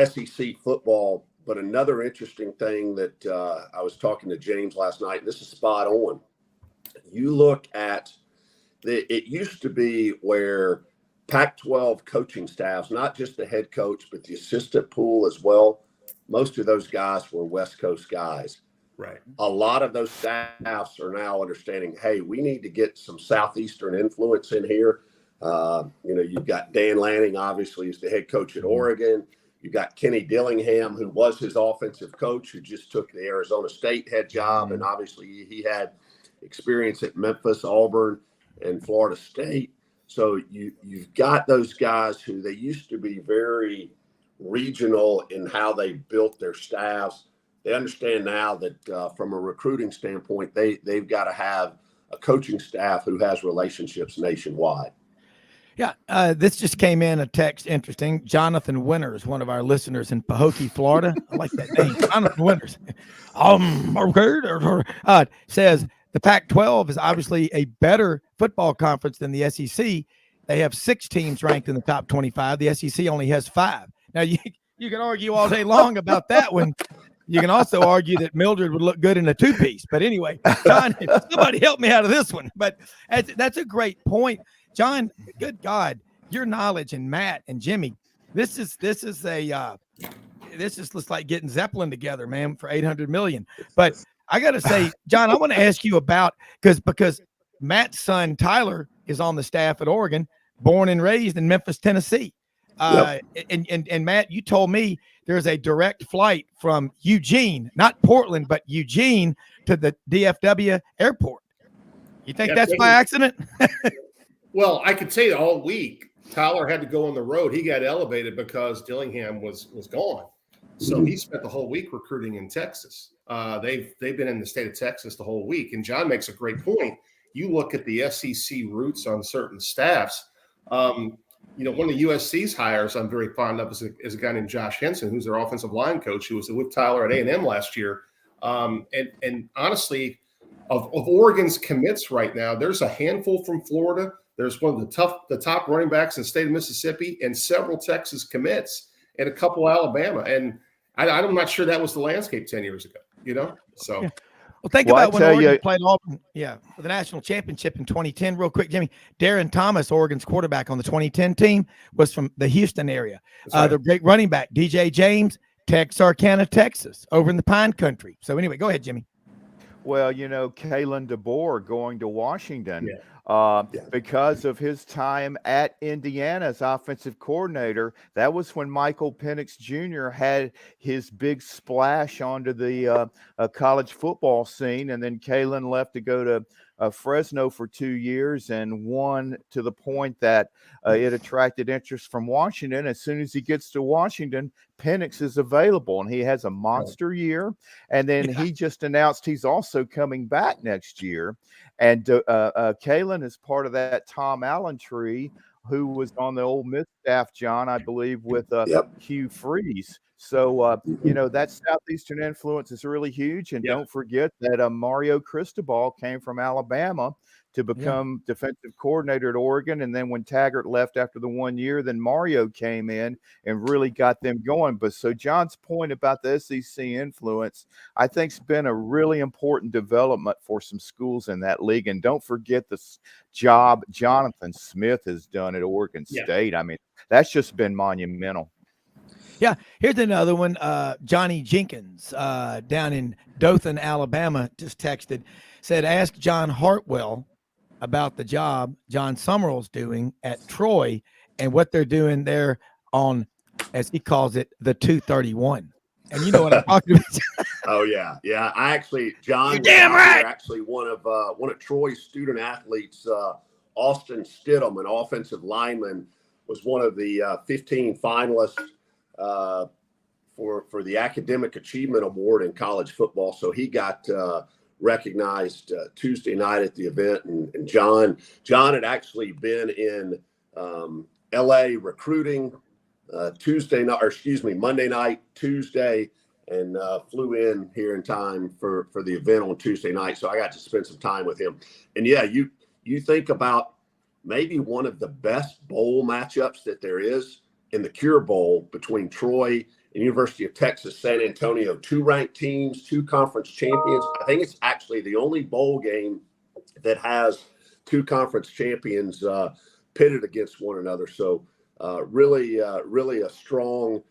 SEC football. But another interesting thing that I was talking to James last night, and this is spot on. You look at it used to be where Pac-12 coaching staffs, not just the head coach, but the assistant pool as well. Most of those guys were West Coast guys.
Right.
A lot of those staffs are now understanding, hey, we need to get some Southeastern influence in here. You've got Dan Lanning, obviously, is the head coach at Oregon. You've got Kenny Dillingham, who was his offensive coach, who just took the Arizona State head job. And obviously he had experience at Memphis, Auburn, and Florida State. So you've got those guys who they used to be very regional in how they built their staffs. They understand now that from a recruiting standpoint, they've got to have a coaching staff who has relationships nationwide.
Yeah, this just came in a text. Interesting. Jonathan Winters, one of our listeners in Pahokee, Florida. I like that name, Jonathan Winters. Says the Pac-12 is obviously a better football conference than the SEC. They have 6 teams ranked in the top 25. The SEC only has 5. Now you can argue all day long about that one. You can also argue that Mildred would look good in a 2-piece. But anyway, John, somebody help me out of this one. But that's a great point. John, good God, your knowledge, and Matt and Jimmy, this is just like getting Zeppelin together, man, for $800 million. But I got to say, John, I want to ask you about because Matt's son Tyler is on the staff at Oregon, born and raised in Memphis, Tennessee. And Matt, you told me there's a direct flight from Eugene, not Portland, but Eugene to the DFW airport. You think that's by accident?
Well, I could say all week, Tyler had to go on the road. He got elevated because Dillingham was gone. So he spent the whole week recruiting in Texas. They've been in the state of Texas the whole week. And John makes a great point. You look at the SEC roots on certain staffs. One of USC's hires I'm very fond of is a guy named Josh Henson, who's their offensive line coach, who was with Tyler at A&M last year. And honestly, of Oregon's commits right now, there's a handful from Florida. There's one of the top running backs in the state of Mississippi, and several Texas commits, and a couple Alabama. And I'm not sure that was the landscape 10 years ago, So,
Well, think about when Oregon played Auburn, for the national championship in 2010. Real quick, Jimmy, Darren Thomas, Oregon's quarterback on the 2010 team, was from the Houston area. Right. The great running back, DJ James, Texarkana, Texas, over in the Pine Country. So anyway, go ahead, Jimmy.
Well, Kalen DeBoer going to Washington because of his time at Indiana as offensive coordinator. That was when Michael Penix Jr. had his big splash onto the college football scene. And then Kalen left to go to Fresno for 2 years and won to the point that it attracted interest from Washington. As soon as he gets to Washington, Penix is available, and he has a monster year. And then he just announced he's also coming back next year. And Kalen is part of that Tom Allen tree, who was on the Ole Miss staff, John, I believe, with Hugh Freeze. So, that Southeastern influence is really huge. And don't forget that Mario Cristobal came from Alabama to become defensive coordinator at Oregon. And then when Taggart left after the 1 year, then Mario came in and really got them going. But so John's point about the SEC influence, I think, has been a really important development for some schools in that league. And don't forget the job Jonathan Smith has done at Oregon State. I mean, that's just been monumental.
Yeah, here's another one. Johnny Jenkins down in Dothan, Alabama, just texted, said, ask John Hartwell about the job John Summerall's doing at Troy and what they're doing there on, as he calls it, the 231. And you know what I'm talking about.
Oh yeah. I actually, John,
you're damn right.
Actually, one of Troy's student athletes, Austin Stidham, an offensive lineman, was one of the 15 finalists for the Academic Achievement Award in college football. So he got recognized Tuesday night at the event. And John had actually been in LA recruiting Monday night, Tuesday, and flew in here in time for the event on Tuesday night. So I got to spend some time with him. And yeah, you think about maybe one of the best bowl matchups that there is in the Cure Bowl between Troy and University of Texas San Antonio, 2 ranked teams, 2 conference champions. I think it's actually the only bowl game that has 2 conference champions pitted against one another. So really a strong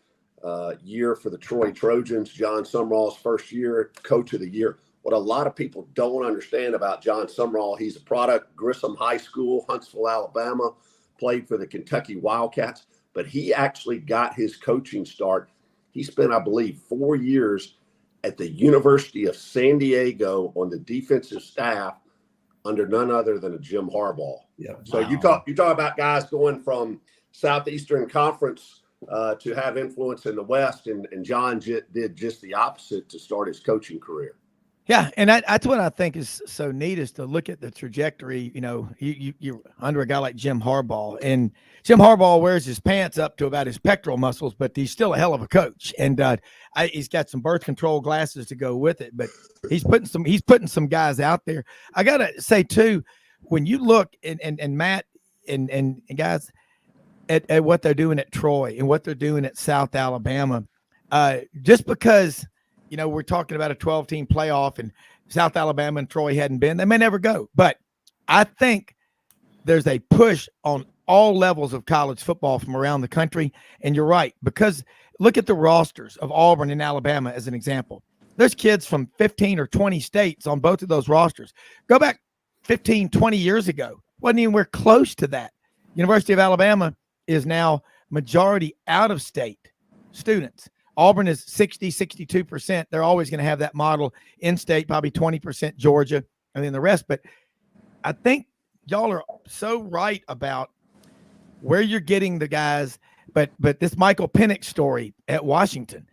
year for the Troy Trojans. John Summerall's first year, coach of the year. What a lot of people don't understand about John Summerall, he's a product, Grissom High School, Huntsville, Alabama, played for the Kentucky Wildcats, but he actually got his coaching start. He spent, I believe, 4 years at the University of San Diego on the defensive staff under none other than a Jim Harbaugh.
Yeah.
So you talk about guys going from Southeastern Conference to have influence in the West, and John did just the opposite to start his coaching career.
Yeah, and that's what I think is so neat, is to look at the trajectory. You know, you're under a guy like Jim Harbaugh, and Jim Harbaugh wears his pants up to about his pectoral muscles, but he's still a hell of a coach. And he's got some birth control glasses to go with it, but he's putting some guys out there. I gotta say too, when you look and Matt and guys at what they're doing at Troy and what they're doing at South Alabama, just because, you know, we're talking about a 12-team playoff and South Alabama and Troy hadn't been, they may never go. But I think there's a push on all levels of college football from around the country. And you're right, because look at the rosters of Auburn and Alabama as an example. There's kids from 15 or 20 states on both of those rosters. Go back 15, 20 years ago. Wasn't anywhere close to that. University of Alabama is now majority out-of-state students. Auburn is 60, 62%. They're always going to have that model. In-state, probably 20% Georgia, and then the rest. But I think y'all are so right about where you're getting the guys. But this Michael Penix story at Washington,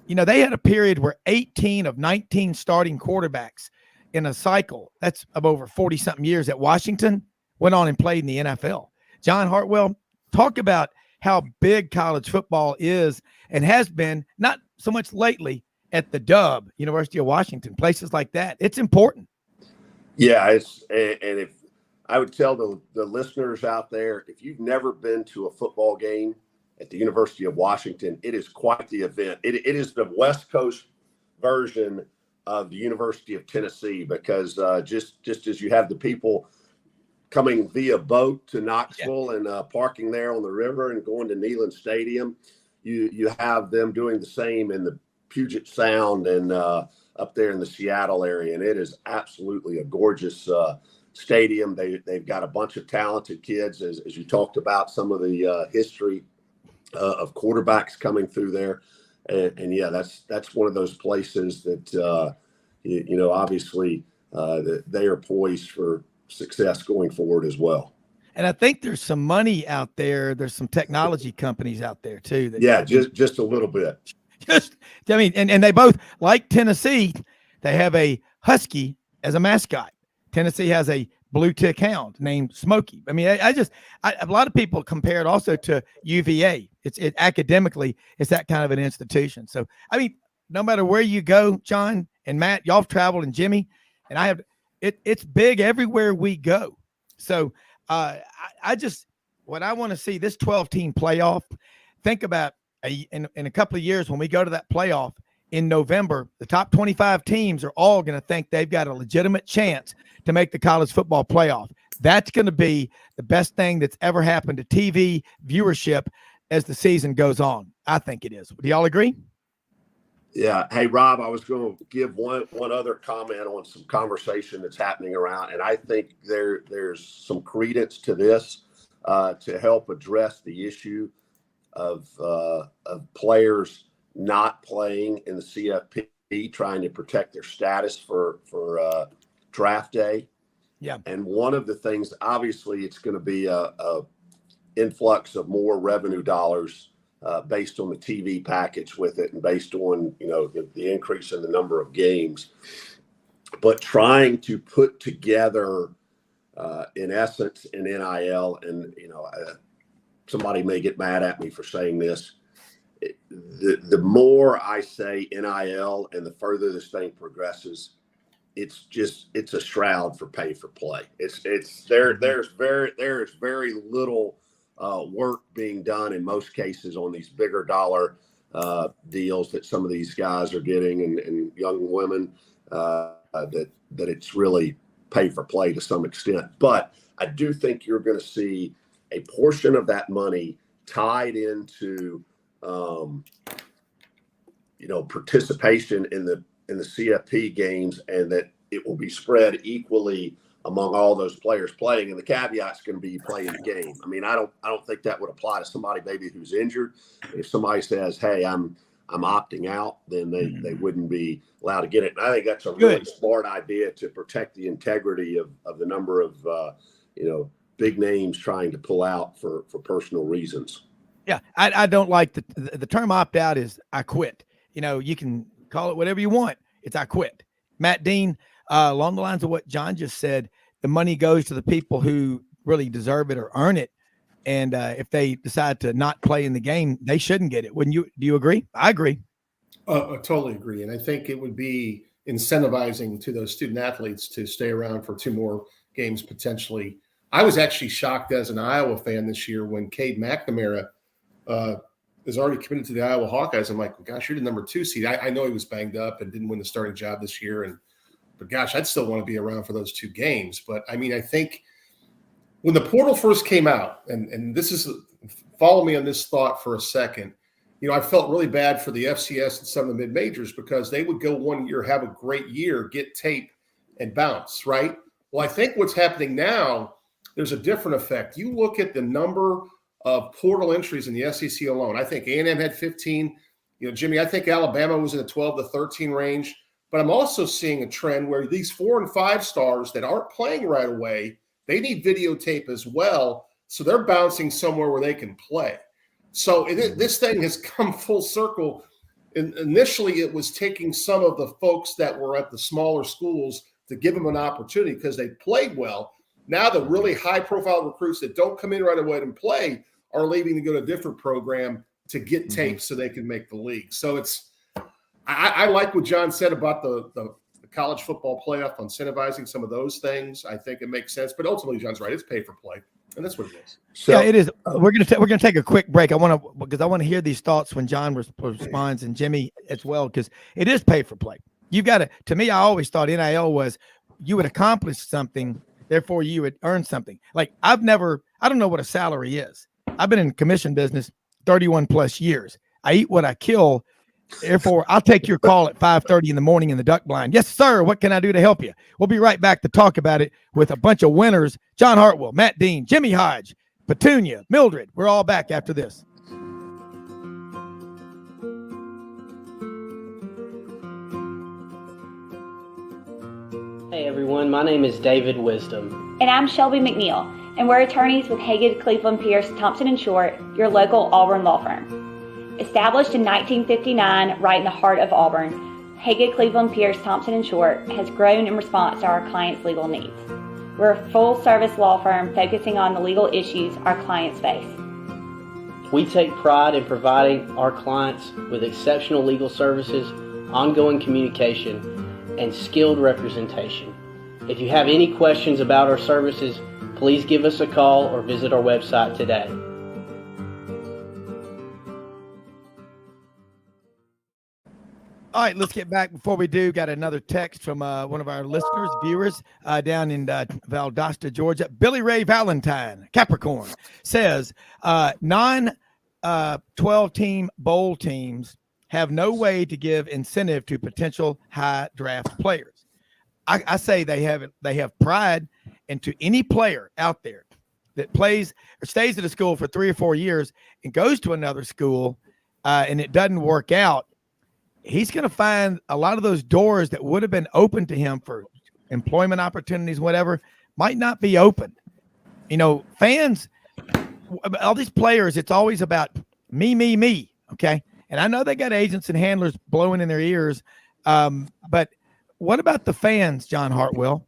you know, they had a period where 18 of 19 starting quarterbacks in a cycle, that's of over 40-something years at Washington, went on and played in the NFL. John Hartwell, talk about how big college football is and has been, not so much lately, at the Dub, University of Washington, places like that. It's important.
Yeah, and if I would tell the listeners out there, if you've never been to a football game at the University of Washington, it is quite the event. It is the West Coast version of the University of Tennessee, because just as you have the people coming via boat to Knoxville and parking there on the river and going to Neyland Stadium, you have them doing the same in the Puget Sound and up there in the Seattle area. And it is absolutely a gorgeous stadium. They've got a bunch of talented kids, as you talked about, some of the history of quarterbacks coming through there. And yeah, that's one of those places that, you know, obviously they are poised for success going forward as well.
And I think there's some money out there. There's some technology companies out there too.
Just a little bit.
I mean, and they both, like Tennessee, they have a Husky as a mascot. Tennessee has a blue tick hound named Smokey. I mean, a lot of people compare it also to UVA. It academically, it's that kind of an institution. So, I mean, no matter where you go, John and Matt, y'all have traveled, and Jimmy, and I have, it's big everywhere we go. So what I want to see, this 12-team playoff, think about in a couple of years when we go to that playoff in November, the top 25 teams are all going to think they've got a legitimate chance to make the college football playoff. That's going to be the best thing that's ever happened to TV viewership as the season goes on. I think it is. Do y'all agree?
Yeah. Hey, Rob, I was going to give one other comment on some conversation that's happening around, and I think there's some credence to this to help address the issue of players not playing in the CFP, trying to protect their status for draft day.
Yeah.
And one of the things, obviously, it's going to be a influx of more revenue dollars based on the TV package with it, and based on, the increase in the number of games. But trying to put together, in essence, an NIL, and somebody may get mad at me for saying this. The more I say NIL and the further this thing progresses, it's a shroud for pay for play. There's very little work being done in most cases on these bigger dollar deals that some of these guys are getting, and young women, that it's really pay for play to some extent. But I do think you're going to see a portion of that money tied into participation in the CFP games, and that it will be spread equally among all those players playing. And the caveat's going to be playing the game. I mean, I don't think that would apply to somebody maybe who's injured. If somebody says, "Hey, I'm opting out," then they wouldn't be allowed to get it. And I think that's a really smart idea to protect the integrity of the number of big names trying to pull out for personal reasons.
Yeah, I don't like the term opt out is I quit. You can call it whatever you want. It's I quit. Matt Dean, along the lines of what John just said, the money goes to the people who really deserve it or earn it. And if they decide to not play in the game, they shouldn't get it. Wouldn't you? Do you agree? I agree.
I totally agree. And I think it would be incentivizing to those student athletes to stay around for 2 more games potentially. I was actually shocked as an Iowa fan this year when Cade McNamara is already committed to the Iowa Hawkeyes. I'm like, gosh, you're the number 2 seed. I know he was banged up and didn't win the starting job this year. But gosh, I'd still want to be around for those 2 games. But I mean, I think when the portal first came out, and this is, follow me on this thought for a second. I felt really bad for the FCS and some of the mid-majors because they would go one year, have a great year, get tape, and bounce, right? Well, I think what's happening now, there's a different effect. You look at the number of portal entries in the SEC alone. I think A&M had 15. Jimmy, I think Alabama was in the 12 to 13 range. But I'm also seeing a trend where these 4 and 5 stars that aren't playing right away, they need videotape as well. So they're bouncing somewhere where they can play. So this thing has come full circle. Initially, it was taking some of the folks that were at the smaller schools to give them an opportunity because they played well. Now the really high-profile recruits that don't come in right away and play are leaving to go to a different program to get tape so they can make the league. So I like what John said about the college football playoff, incentivizing some of those things. I think it makes sense. But ultimately, John's right. It's pay for play. And that's what it is.
So, yeah, it is. We're gonna take a quick break. Because I want to hear these thoughts when John responds, and Jimmy as well, because it is pay for play. You've got to me, I always thought NIL was you would accomplish something, therefore you would earn something. Like I don't know what a salary is. I've been in the commission business 31 plus years. I eat what I kill. Therefore, I'll take your call at 5:30 in the morning in the duck blind. Yes, sir. What can I do to help you? We'll be right back to talk about it with a bunch of winners. John Hartwell, Matt Dean, Jimmy Hodge, Petunia, Mildred. We're all back after this.
Hey everyone, my name is David Wisdom.
And I'm Shelby McNeil, and we're attorneys with Haggard, Cleveland, Pierce, Thompson & Short, your local Auburn law firm. Established in 1959 right in the heart of Auburn, Haggard, Cleveland, Pierce, Thompson & Short has grown in response to our clients' legal needs. We're a full-service law firm focusing on the legal issues our clients face.
We take pride in providing our clients with exceptional legal services, ongoing communication, and skilled representation. If you have any questions about our services, please give us a call or visit our website today.
All right, let's get back. Before we do, got another text from one of our listeners, viewers down in Valdosta, Georgia. Billy Ray Valentine, Capricorn, says non-12-team bowl teams have no way to give incentive to potential high draft players. I say they have pride into any player out there that plays or stays at a school for 3 or 4 years and goes to another school and it doesn't work out. He's going to find a lot of those doors that would have been open to him for employment opportunities, whatever, might not be open. You know, fans, all these players, it's always about me. Okay. And I know they got agents and handlers blowing in their ears. But what about the fans, John Hartwell?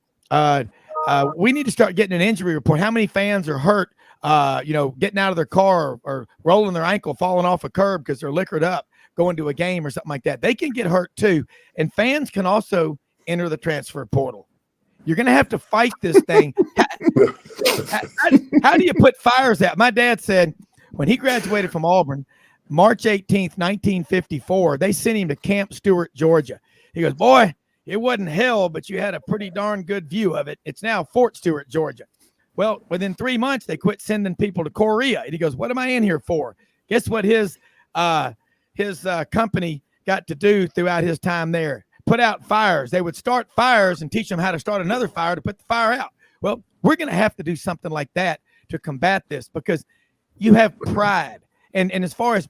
We need to start getting an injury report. How many fans are hurt, getting out of their car or rolling their ankle, falling off a curb because they're liquored up, going to a game or something like that. They can get hurt too. And fans can also enter the transfer portal. You're going to have to fight this thing. How do you put fires out? My dad said when he graduated from Auburn, March 18th, 1954, they sent him to Camp Stewart, Georgia. He goes, boy, it wasn't hell, but you had a pretty darn good view of it. It's now Fort Stewart, Georgia. Well, within 3 months, they quit sending people to Korea. And he goes, what am I in here for? Guess what his company got to do throughout his time there? Put out fires. They would start fires and teach them how to start another fire to put the fire out. Well, we're going to have to do something like that to combat this because you have pride. And as far as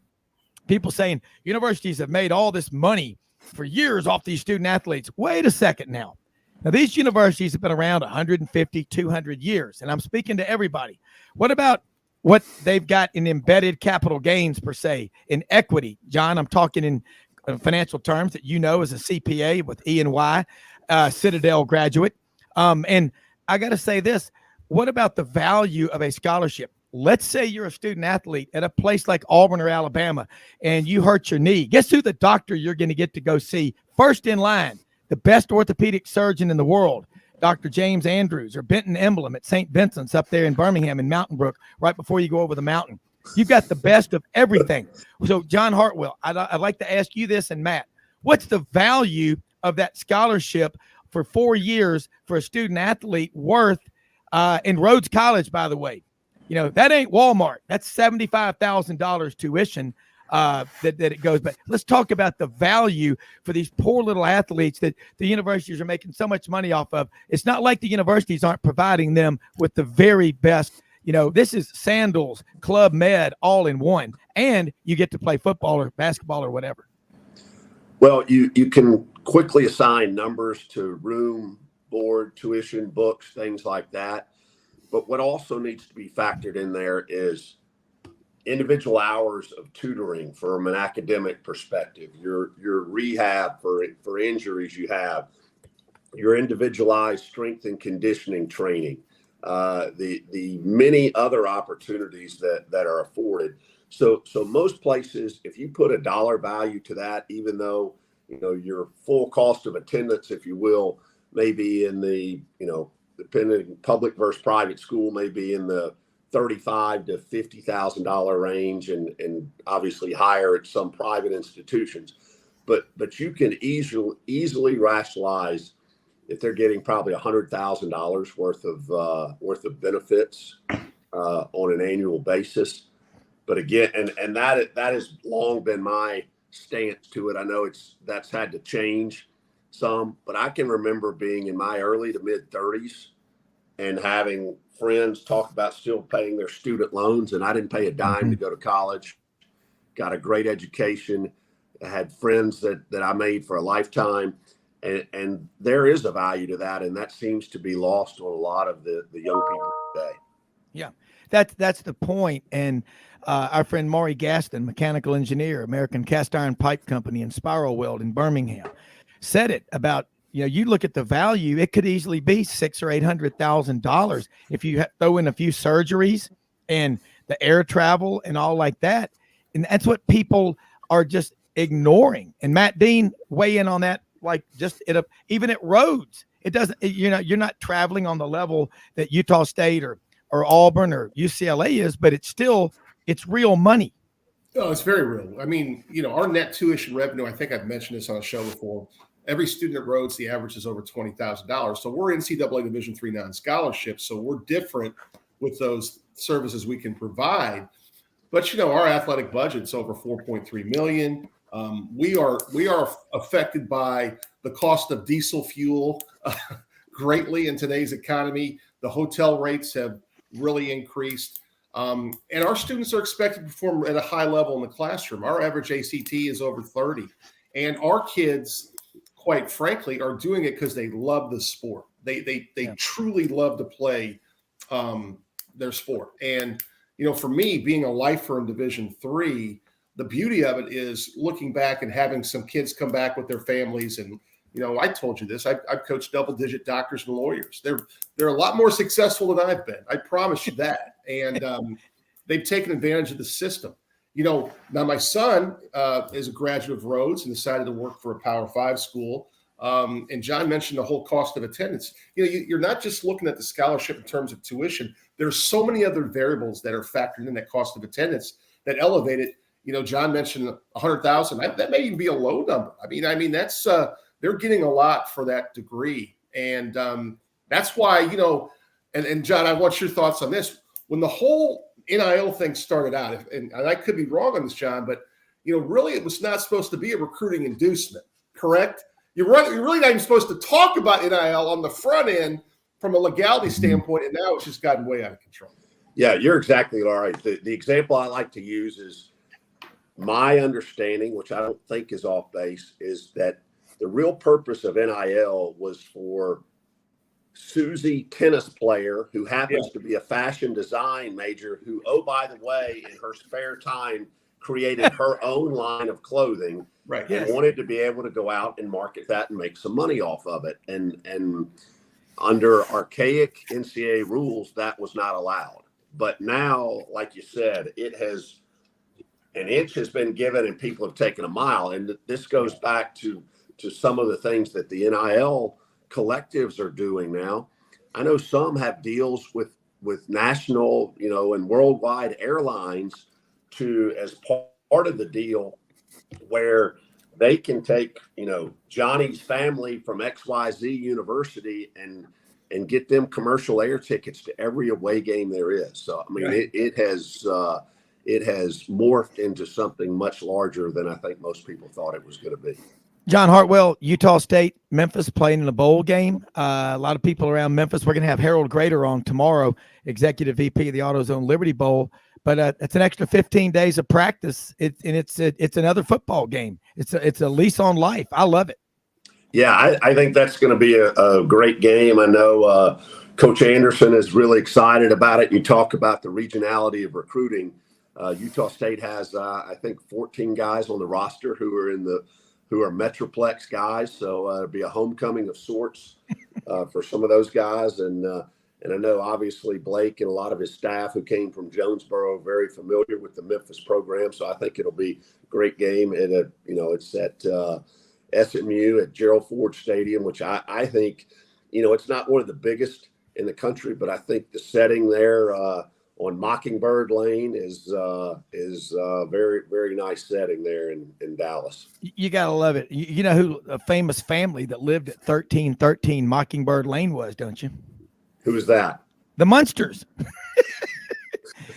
people saying universities have made all this money for years off these student athletes, wait a second now. Now, these universities have been around 150, 200 years, and I'm speaking to everybody. What about what they've got in embedded capital gains, per se, in equity? John, I'm talking in financial terms that you know as a CPA with E&Y, Citadel graduate. And I got to say this. What about the value of a scholarship? Let's say you're a student athlete at a place like Auburn or Alabama, and you hurt your knee. Guess who the doctor you're going to get to go see first in line? The best orthopedic surgeon in the world, Dr. James Andrews, or Benton Emblem at St. Vincent's up there in Birmingham in Mountain Brook, right before you go over the mountain. You've got the best of everything. So, John Hartwell, I'd like to ask you this, and Matt, what's the value of that scholarship for 4 years for a student athlete worth in Rhodes College, by the way? You know, that ain't Walmart. That's $75,000 tuition that it goes. But let's talk about the value for these poor little athletes that the universities are making so much money off of. It's not like the universities aren't providing them with the very best. You know, this is Sandals, Club Med, all in one. And you get to play football or basketball or whatever.
Well, you can quickly assign numbers to room, board, tuition, books, things like that. But what also needs to be factored in there is individual hours of tutoring from an academic perspective, your rehab for injuries you have, your individualized strength and conditioning training, the many other opportunities that are afforded. So most places, if you put a dollar value to that, even though, you know, your full cost of attendance, if you will, may be in the, you know, depending public versus private school, may be in the $35,000 to $50,000 range, and obviously higher at some private institutions. But you can easily rationalize if they're getting probably $100,000 worth of benefits on an annual basis. But again, and that has long been my stance to it. I know that's had to change some, but I can remember being in my early to mid 30s and having friends talk about still paying their student loans, and I didn't pay a dime to go to college. Got a great education. I had friends that I made for a lifetime, and there is a value to that, and that seems to be lost on a lot of the young people today.
Yeah, that's the point. And our friend Maury Gaston, mechanical engineer, American Cast Iron Pipe Company and Spiral Weld in Birmingham, said it about you look at the value, it could easily be $600,000 or $800,000 if you throw in a few surgeries and the air travel and all like that. And that's what people are just ignoring. And Matt Dean, weigh in on that. Like just even at Rhodes, it doesn't, you're not traveling on the level that Utah State or Auburn or UCLA is, but it's real money.
Oh, it's very real. I mean, our net tuition revenue, I think I've mentioned this on a show before. Every student at Rhodes, the average is over $20,000. So we're NCAA Division III non-scholarship. So we're different with those services we can provide. But, our athletic budget's over $4.3 million. We are affected by the cost of diesel fuel greatly in today's economy. The hotel rates have really increased. And our students are expected to perform at a high level in the classroom. Our average ACT is over 30. And our kids, quite frankly, are doing it because they love the sport. They truly love to play their sport. And, for me, being a lifer in Division III, the beauty of it is looking back and having some kids come back with their families. And, I told you this, I've coached double-digit doctors and lawyers. They're a lot more successful than I've been. I promise you that. And they've taken advantage of the system. Now my son is a graduate of Rhodes and decided to work for a Power 5 school. And John mentioned the whole cost of attendance. You're not just looking at the scholarship in terms of tuition. There's so many other variables that are factored in that cost of attendance that elevate it. John mentioned 100,000. That may even be a low number. I mean that's they're getting a lot for that degree, and that's why And John, I want your thoughts on this. When the whole NIL thing started out, and I could be wrong on this, John, but really it was not supposed to be a recruiting inducement, correct? You're really not even supposed to talk about NIL on the front end from a legality standpoint, and now it's just gotten way out of control.
Yeah, you're exactly right. The example I like to use is my understanding, which I don't think is off base, is that the real purpose of NIL was for Susie, tennis player, who happens to be a fashion design major, who, oh, by the way, in her spare time, created her own line of clothing,
right?
And wanted to be able to go out and market that and make some money off of it. And under archaic NCAA rules, that was not allowed. But now, like you said, an inch has been given and people have taken a mile. And this goes back to some of the things that the NIL collectives are doing now. I know some have deals with national, and worldwide airlines as part of the deal, where they can take, Johnny's family from XYZ University and get them commercial air tickets to every away game there is. So, I mean, it has morphed into something much larger than I think most people thought it was going to be.
John Hartwell, Utah State, Memphis playing in a bowl game. A lot of people around Memphis. We're going to have Harold Grader on tomorrow, Executive VP of the AutoZone Liberty Bowl. But it's an extra 15 days of practice. It's another football game. It's a lease on life. I love it.
Yeah, I think that's going to be a great game. I know Coach Anderson is really excited about it. You talk about the regionality of recruiting. Utah State has, I think, 14 guys on the roster who are Metroplex guys. So it'll be a homecoming of sorts for some of those guys. And I know, obviously, Blake and a lot of his staff who came from Jonesboro, very familiar with the Memphis program. So I think it'll be a great game. And, it's at SMU at Gerald Ford Stadium, which I think, it's not one of the biggest in the country, but I think the setting there on Mockingbird Lane is a very, very nice setting there in Dallas.
You got to love it. You know who a famous family that lived at 1313 Mockingbird Lane was, don't you?
Who was that?
The Munsters.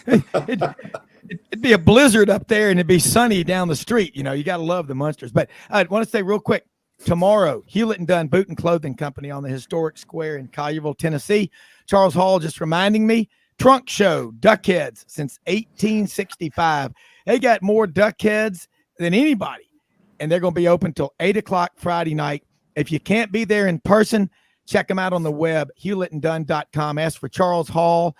It'd be a blizzard up there and it'd be sunny down the street. You got to love the Munsters. But I want to say real quick, tomorrow, Hewlett and Dunn Boot and Clothing Company on the historic square in Collierville, Tennessee. Charles Hall just reminding me, trunk show, duckheads since 1865. They got more duckheads than anybody. And they're going to be open till 8:00 Friday night. If you can't be there in person, check them out on the web, hewlettanddunn.com. Ask for Charles Hall,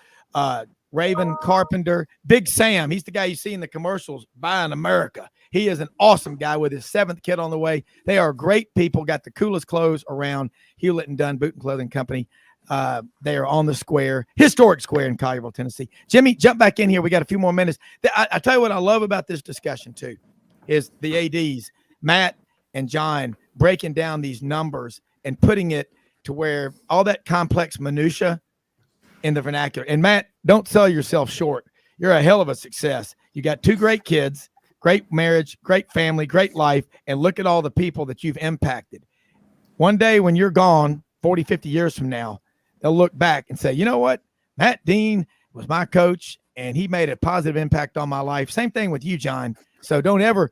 Raven Carpenter, Big Sam. He's the guy you see in the commercials, Buying America. He is an awesome guy with his 7th kid on the way. They are great people, got the coolest clothes around. Hewlett and Dunn Boot and Clothing Company. They are on the square, historic square in Collierville, Tennessee. Jimmy, jump back in here. We got a few more minutes. I tell you what I love about this discussion too is the ADs, Matt and John, breaking down these numbers and putting it to where all that complex minutia in the vernacular. And Matt, don't sell yourself short. You're a hell of a success. You got 2 great kids, great marriage, great family, great life, and look at all the people that you've impacted. One day when you're gone, 40, 50 years from now, they'll look back and say, you know what? Matt Dean was my coach, and he made a positive impact on my life. Same thing with you, John. So don't ever,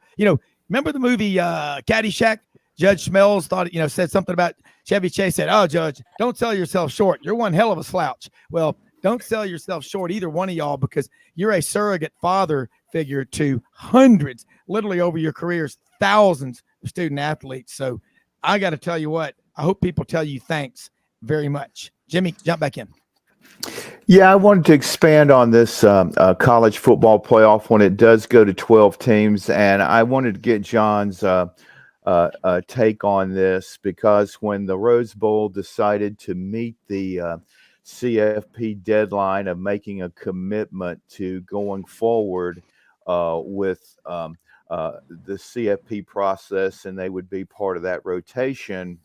remember the movie Caddyshack? Judge Smells said something about Chevy Chase said, oh, Judge, don't sell yourself short. You're one hell of a slouch. Well, don't sell yourself short, either one of y'all, because you're a surrogate father figure to hundreds, literally over your careers, thousands of student athletes. So I got to tell you what, I hope people tell you thanks very much. Jimmy, jump back in.
Yeah, I wanted to expand on this college football playoff when it does go to 12 teams, and I wanted to get John's take on this, because when the Rose Bowl decided to meet the CFP deadline of making a commitment to going forward with the CFP process, and they would be part of that rotation.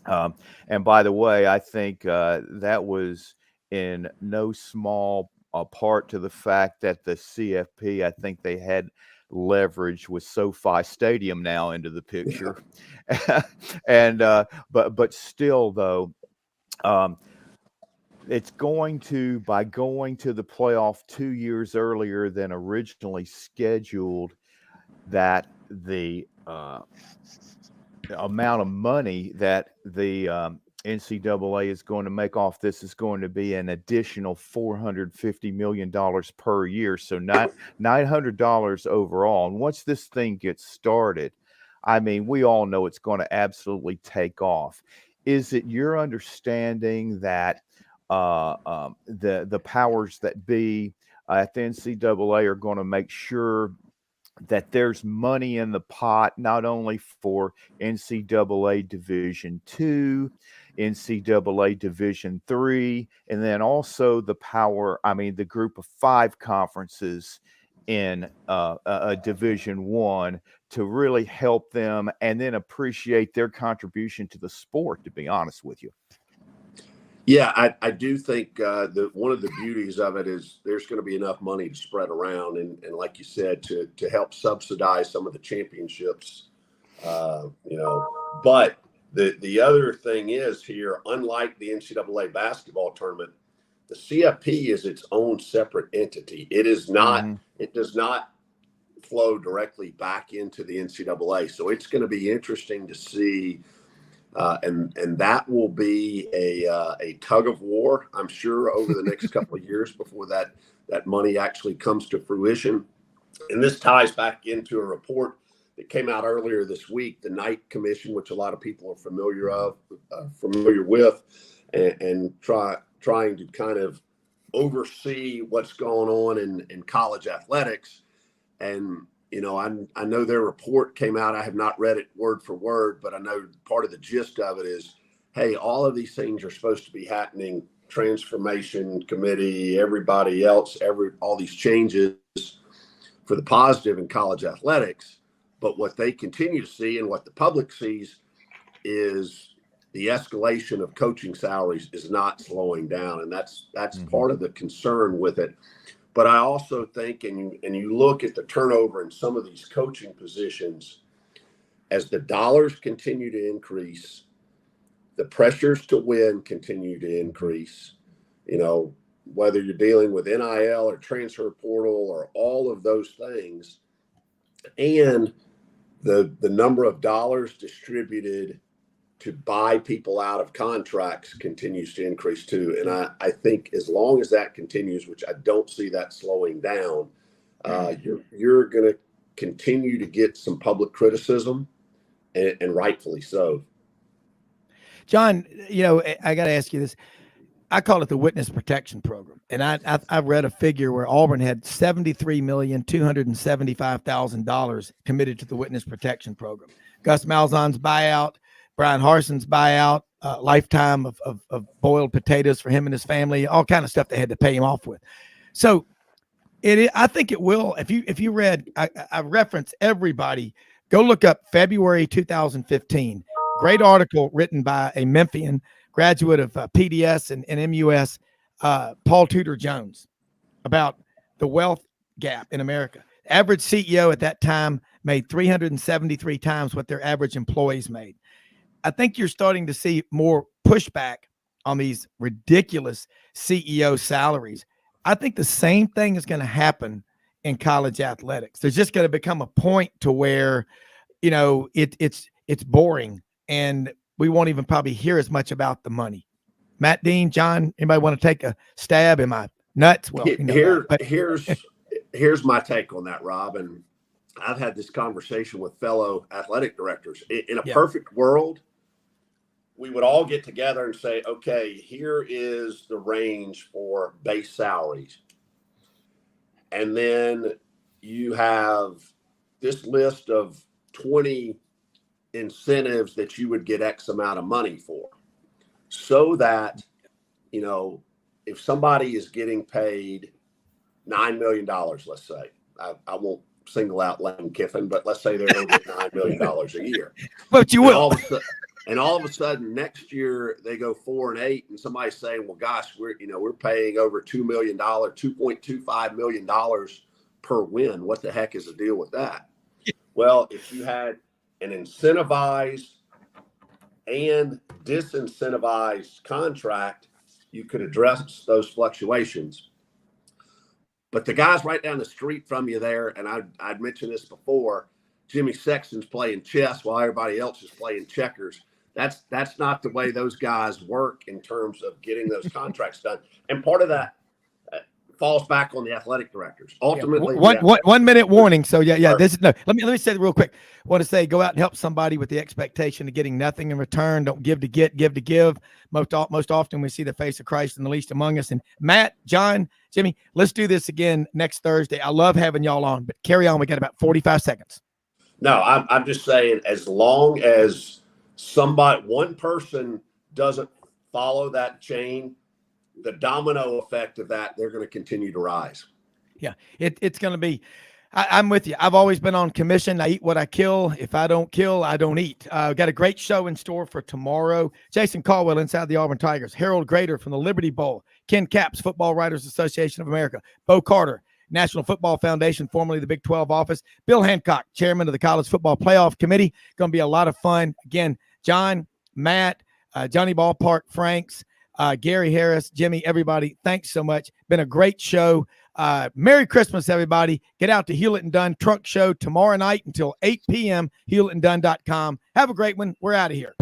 And by the way, I think that was in no small part to the fact that the CFP, I think they had leverage with SoFi Stadium now into the picture. And but still though, it's going to, by going to the playoff 2 years earlier than originally scheduled, that the amount of money that the NCAA is going to make off this is going to be an additional $450 million per year. So $900 overall. And once this thing gets started, I mean, we all know it's going to absolutely take off. Is it your understanding that the powers that be at the NCAA are going to make sure that there's money in the pot, not only for NCAA Division II, NCAA Division III, and then also the group of 5 conferences in Division I, to really help them and then appreciate their contribution to the sport, to be honest with you?
Yeah, I do think that one of the beauties of it is there's going to be enough money to spread around, and like you said, to help subsidize some of the championships. But the other thing is here, unlike the NCAA basketball tournament, the CFP is its own separate entity. It is not. Mm-hmm. It does not flow directly back into the NCAA. So it's going to be interesting to see. And that will be a tug of war, I'm sure, over the next couple of years before that money actually comes to fruition. And this ties back into a report that came out earlier this week, the Knight Commission, which a lot of people are familiar with, and trying to kind of oversee what's going on in college athletics. And I know their report came out. I have not read it word for word, but I know part of the gist of it is, hey, all of these things are supposed to be happening. Transformation committee, everybody else, all these changes for the positive in college athletics. But what they continue to see and what the public sees is the escalation of coaching salaries is not slowing down. And that's mm-hmm. part of the concern with it. But I also think, and you look at the turnover in some of these coaching positions, as the dollars continue to increase, the pressures to win continue to increase, whether you're dealing with NIL or transfer portal or all of those things, and the number of dollars distributed to buy people out of contracts continues to increase too. And I think as long as that continues, which I don't see that slowing down, you're going to continue to get some public criticism, and rightfully so.
John, I got to ask you this. I call it the witness protection program. And I read a figure where Auburn had $73,275,000 committed to the witness protection program. Gus Malzahn's buyout, Brian Harson's buyout, lifetime of boiled potatoes for him and his family, all kind of stuff they had to pay him off with. So I think it will. If you read, I reference everybody, go look up February 2015. Great article written by a Memphian graduate of PDS and MUS, Paul Tudor Jones, about the wealth gap in America. Average CEO at that time made 373 times what their average employees made. I think you're starting to see more pushback on these ridiculous CEO salaries. I think the same thing is going to happen in college athletics. There's just going to become a point to where, it's boring and we won't even probably hear as much about the money. Matt, Dean, John, anybody want to take a stab? Am I nuts? Well,
here's my take on that, Rob. And I've had this conversation with fellow athletic directors. In a perfect world, we would all get together and say, okay, here is the range for base salaries. And then you have this list of 20 incentives that you would get X amount of money for, so that, if somebody is getting paid $9 million, let's say, I won't single out Lane Kiffin, but let's say they're going to get $9 million a year.
But you will.
And all of a sudden next year they go 4-8, and somebody's saying, well, gosh, we're paying over $2 million, $2.25 million per win. What the heck is the deal with that? Well, if you had an incentivized and disincentivized contract, you could address those fluctuations. But the guys right down the street from you there, and I'd mentioned this before, Jimmy Sexton's playing chess while everybody else is playing checkers. That's not the way those guys work in terms of getting those contracts done. And part of that falls back on the athletic directors. Ultimately,
1 minute warning. So this is no. Let me say it real quick. I want to say, go out and help somebody with the expectation of getting nothing in return. Don't give to get, give to give. Most often we see the face of Christ in the least among us. And Matt, John, Jimmy, let's do this again next Thursday. I love having y'all on, but carry on. We got about 45 seconds.
No, I'm just saying, as long as one person doesn't follow that chain, the domino effect of that, they're going to continue to rise.
Yeah, it's going to be, I'm with you. I've always been on commission. I eat what I kill. If I don't kill, I don't eat. Got a great show in store for tomorrow. Jason Caldwell inside the Auburn Tigers, Harold Grader from the Liberty Bowl, Ken Capps, Football Writers Association of America, Bo Carter, National Football Foundation, formerly the Big 12 office, Bill Hancock, chairman of the College Football Playoff Committee. Going to be a lot of fun. Again, John, Matt, Johnny Ballpark, Franks, Gary Harris, Jimmy, everybody, thanks so much. Been a great show. Merry Christmas, everybody. Get out to Hewlett and Dunn Truck Show tomorrow night until 8 p.m., hewlettandunn.com. Have a great one. We're out of here.